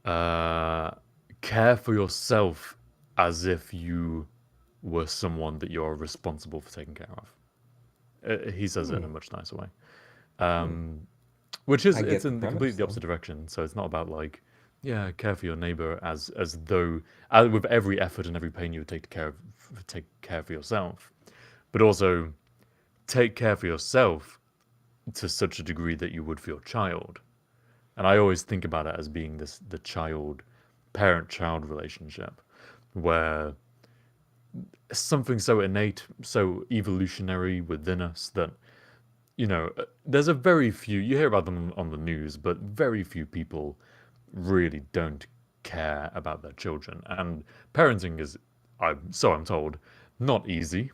care for yourself as if you were someone that you're responsible for taking care of. He says it in a much nicer way. Which is, I get it's the in premise, completely the though. opposite direction. So it's not about like, yeah, care for your neighbor as though with every effort and every pain you would take care for yourself, but also take care for yourself to such a degree that you would for your child. And I always think about it as being the parent-child relationship, where something so innate, so evolutionary within us that, you know, there's a very few, you hear about them on the news, but very few people really don't care about their children. And parenting is, I'm told, not easy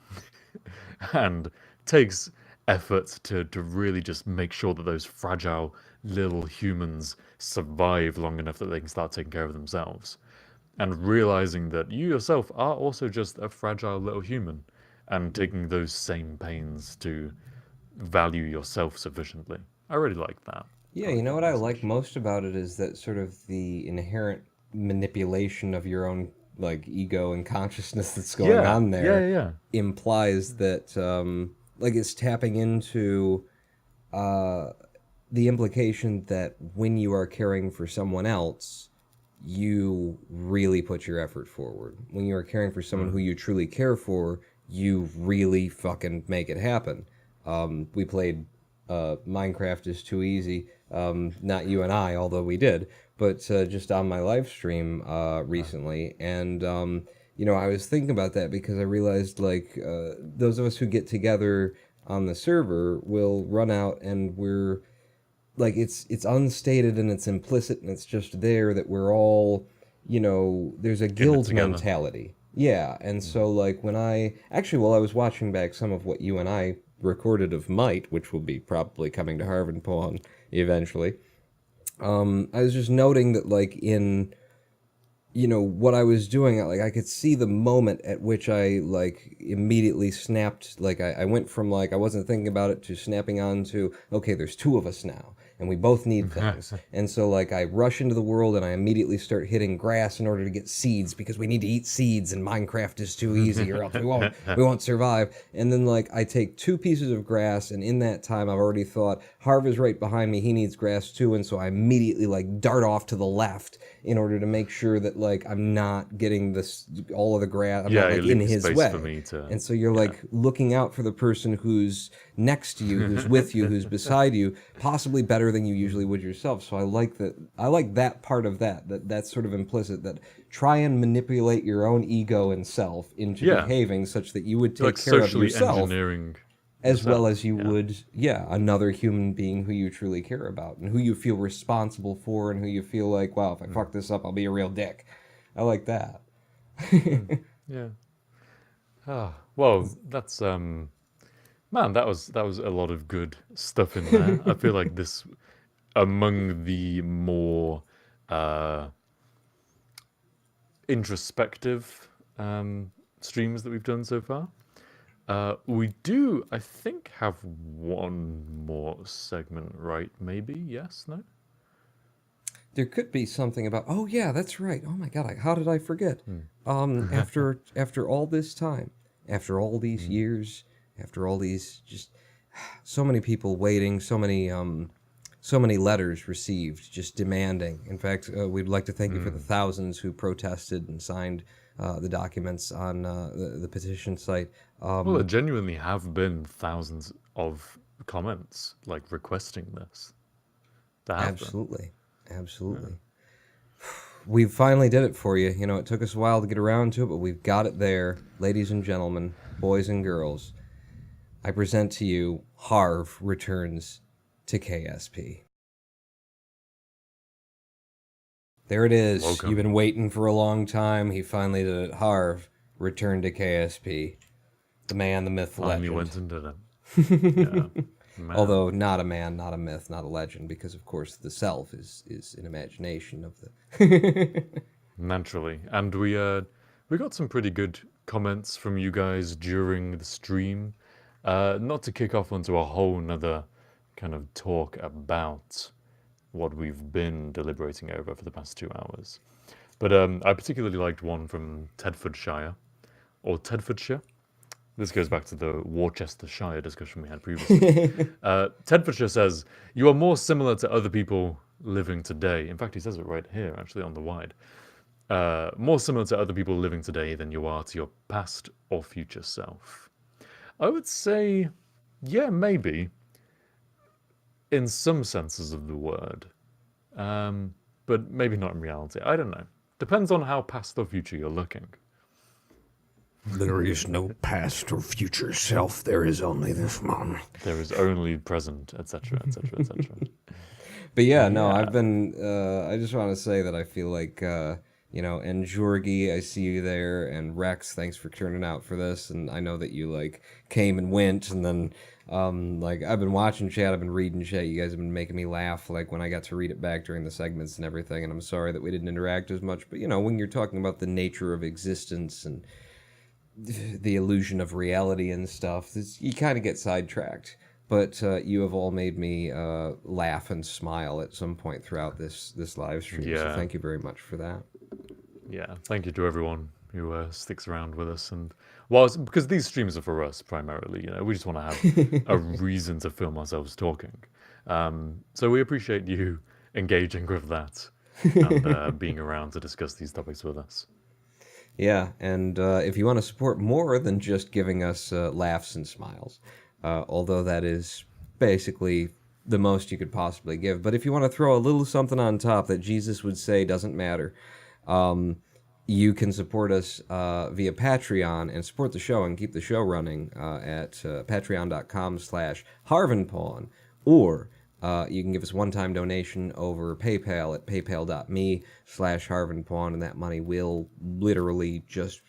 and takes effort to really just make sure that those fragile little humans survive long enough that they can start taking care of themselves. And realizing that you yourself are also just a fragile little human and taking those same pains to value yourself sufficiently. I really like that. Yeah, I you like know that what I message. like most about it is that sort of the inherent manipulation of your own like ego and consciousness that's going Yeah, on yeah, there yeah, yeah. implies that like it's tapping into the implication that when you are caring for someone else, you really put your effort forward. When you are caring for someone who you truly care for, you really fucking make it happen. We played Minecraft is Too Easy. Not you and I, although we did, but just on my live stream recently. And, you know, I was thinking about that because I realized, like, those of us who get together on the server will run out and we're like it's unstated and it's implicit and it's just there that we're all, you know, there's a In it guild together. mentality. Yeah, and so like when I actually while I was watching back some of what you and I recorded of Might, which will be probably coming to Harvard Pawn eventually, I was just noting that like in you know what I was doing, like I could see the moment at which I like immediately snapped. Like I went from like I wasn't thinking about it to snapping on to okay, there's two of us now, and we both need things. And so like I rush into the world and I immediately start hitting grass in order to get seeds because we need to eat seeds, and Minecraft is too easy or else we won't survive. And then like I take two pieces of grass, and in that time I've already thought Harv is right behind me, he needs grass too, and so I immediately like dart off to the left in order to make sure that like I'm not getting this all of the grass. I'm Yeah, not you like in leave his space way. for me to. And so you're Yeah. like looking out for the person who's next to you, who's with you, who's beside you, possibly better than you usually would yourself. So I like that. I like that part of that's sort of implicit. That try and manipulate your own ego and self into Yeah. behaving such that you would take Like care of socially yourself engineering as well yourself, as you yeah. would, yeah, another human being who you truly care about and who you feel responsible for and who you feel like, wow, if I fuck this up, I'll be a real dick. I like that. Yeah. Ah, well, that's man, that was a lot of good stuff in there. I feel like this among the more introspective streams that we've done so far. We do, I think, have one more segment, right? Maybe? Yes? No? There could be something about, oh yeah, that's right. Oh my god, how did I forget? After all this time, after all these years, after all these just so many people waiting, so many letters received just demanding. In fact, we'd like to thank you for the thousands who protested and signed the documents on the petition site. Well, there genuinely have been thousands of comments, like, requesting this. There have been. Absolutely. We finally did it for you. You know, it took us a while to get around to it, but we've got it there. Ladies and gentlemen, boys and girls, I present to you Harv returns to KSP. There it is. Welcome. You've been waiting for a long time. He finally did it. Harv returned to KSP. The man, the myth, the Finally legend. went and did it. Yeah. Man. Although not a man, not a myth, not a legend, because of course the self is an imagination of the... Naturally. And we got some pretty good comments from you guys during the stream. Not to kick off onto a whole nother kind of talk about what we've been deliberating over for the past 2 hours. But I particularly liked one from Tedfordshire, or Tedfordshire. This goes back to the Worcestershire discussion we had previously. Tedfordshire says, "You are more similar to other people living today." In fact, he says it right here, actually, on the wide. More similar to other people living today than you are to your past or future self. I would say, yeah, maybe. In some senses of the word. But maybe not in reality. I don't know. Depends on how past or future you're looking. There is no past or future self. There is only this moment. There is only present, etc., etc., etc. But yeah, no, I've been, I just want to say that I feel like, you know, and Jorgi, I see you there, and Rex, thanks for turning out for this, and I know that you, like, came and went, and then, like, I've been watching chat, I've been reading chat, you guys have been making me laugh, like, when I got to read it back during the segments and everything, and I'm sorry that we didn't interact as much, but, you know, when you're talking about the nature of existence and the illusion of reality and stuff, you kind of get sidetracked. But you have all made me laugh and smile at some point throughout this live stream. So Yeah. thank you very much for that. Yeah, thank you to everyone who sticks around with us. And well, because these streams are for us primarily, you know, we just want to have a reason to film ourselves talking. So we appreciate you engaging with that and being around to discuss these topics with us. Yeah, and if you want to support more than just giving us laughs and smiles, although that is basically the most you could possibly give, but if you want to throw a little something on top that Jesus would say doesn't matter, you can support us via Patreon and support the show and keep the show running at patreon.com/harvenpawn, or you can give us one-time donation over PayPal at paypal.me/harvenpawn, and that money will literally just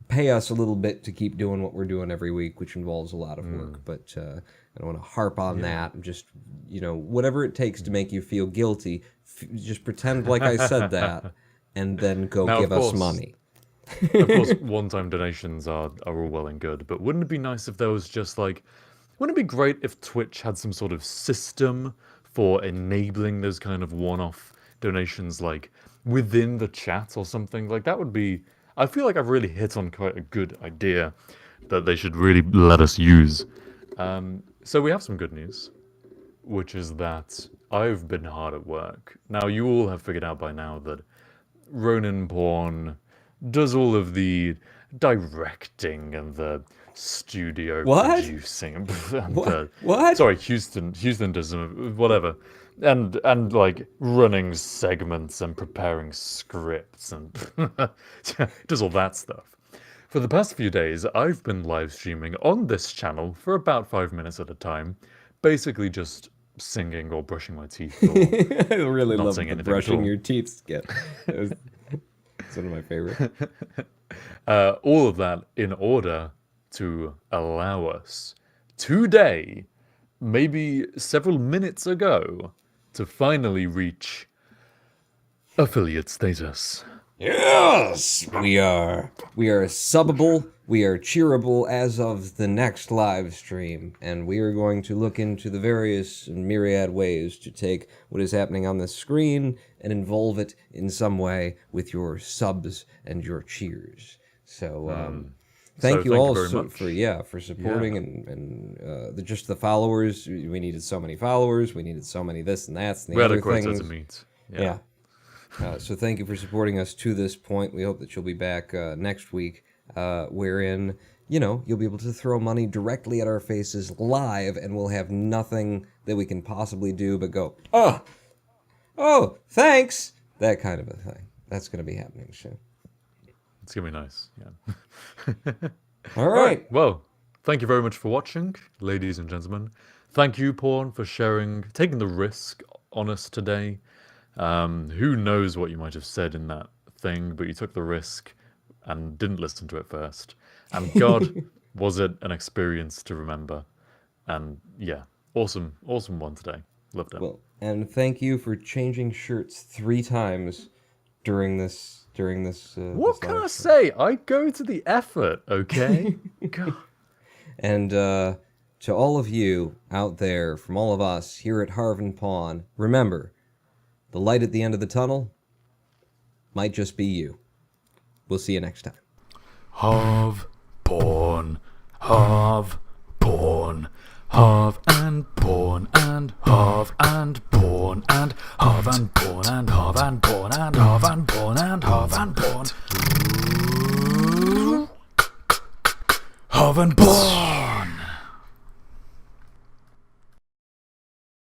pay us a little bit to keep doing what we're doing every week, which involves a lot of work. But I don't want to harp on that. Just, you know, whatever it takes to make you feel guilty, just pretend like I said that, and then go Now, give of us course- money. Of course, one-time donations are all well and good, but wouldn't it be nice if there was just like, wouldn't it be great if Twitch had some sort of system for enabling those kind of one-off donations, like within the chat or something? Like that would be, I feel like I've really hit on quite a good idea that they should really let us use. So we have some good news, which is that I've been hard at work. Now, you all have figured out by now that Ronin Porn does all of the directing and the studio What? producing. And What? Sorry, Houston does some, whatever. And like running segments and preparing scripts and does all that stuff. For the past few days, I've been live streaming on this channel for about 5 minutes at a time, basically just singing or brushing my teeth. Or I really not love saying the anything at brushing all. your teeth skit. It's one of my favorites. All of that in order to allow us today, maybe several minutes ago, to finally reach affiliate status. Yes, we are subbable, we are cheerable as of the next live stream, and we are going to look into the various and myriad ways to take what is happening on the screen and involve it in some way with your subs and your cheers. So, thank you all very so much. for supporting and just the followers. We needed so many followers, we needed so many this and that and the We had other a quota things. to meet. Yeah. So thank you for supporting us to this point. We hope that you'll be back next week, wherein, you know, you'll be able to throw money directly at our faces live, and we'll have nothing that we can possibly do but go, oh, thanks. that kind of a thing. That's going to be happening soon. It's gonna be nice. Yeah. All right. Well, thank you very much for watching, ladies and gentlemen. Thank you, Porn, for taking the risk on us today. Who knows what you might have said in that thing, but you took the risk and didn't listen to it first. And God, was it an experience to remember. And yeah, awesome one today. Loved it. Well, and thank you for changing shirts 3 times during this. What can I say? I go to the effort, okay? God. And to all of you out there, from all of us here at Harvin Pawn, remember, the light at the end of the tunnel might just be you. We'll see you next time. Have porn, have porn, have and porn and have and porn and have and porn and have and porn and have and porn and have and porn. Have and porn.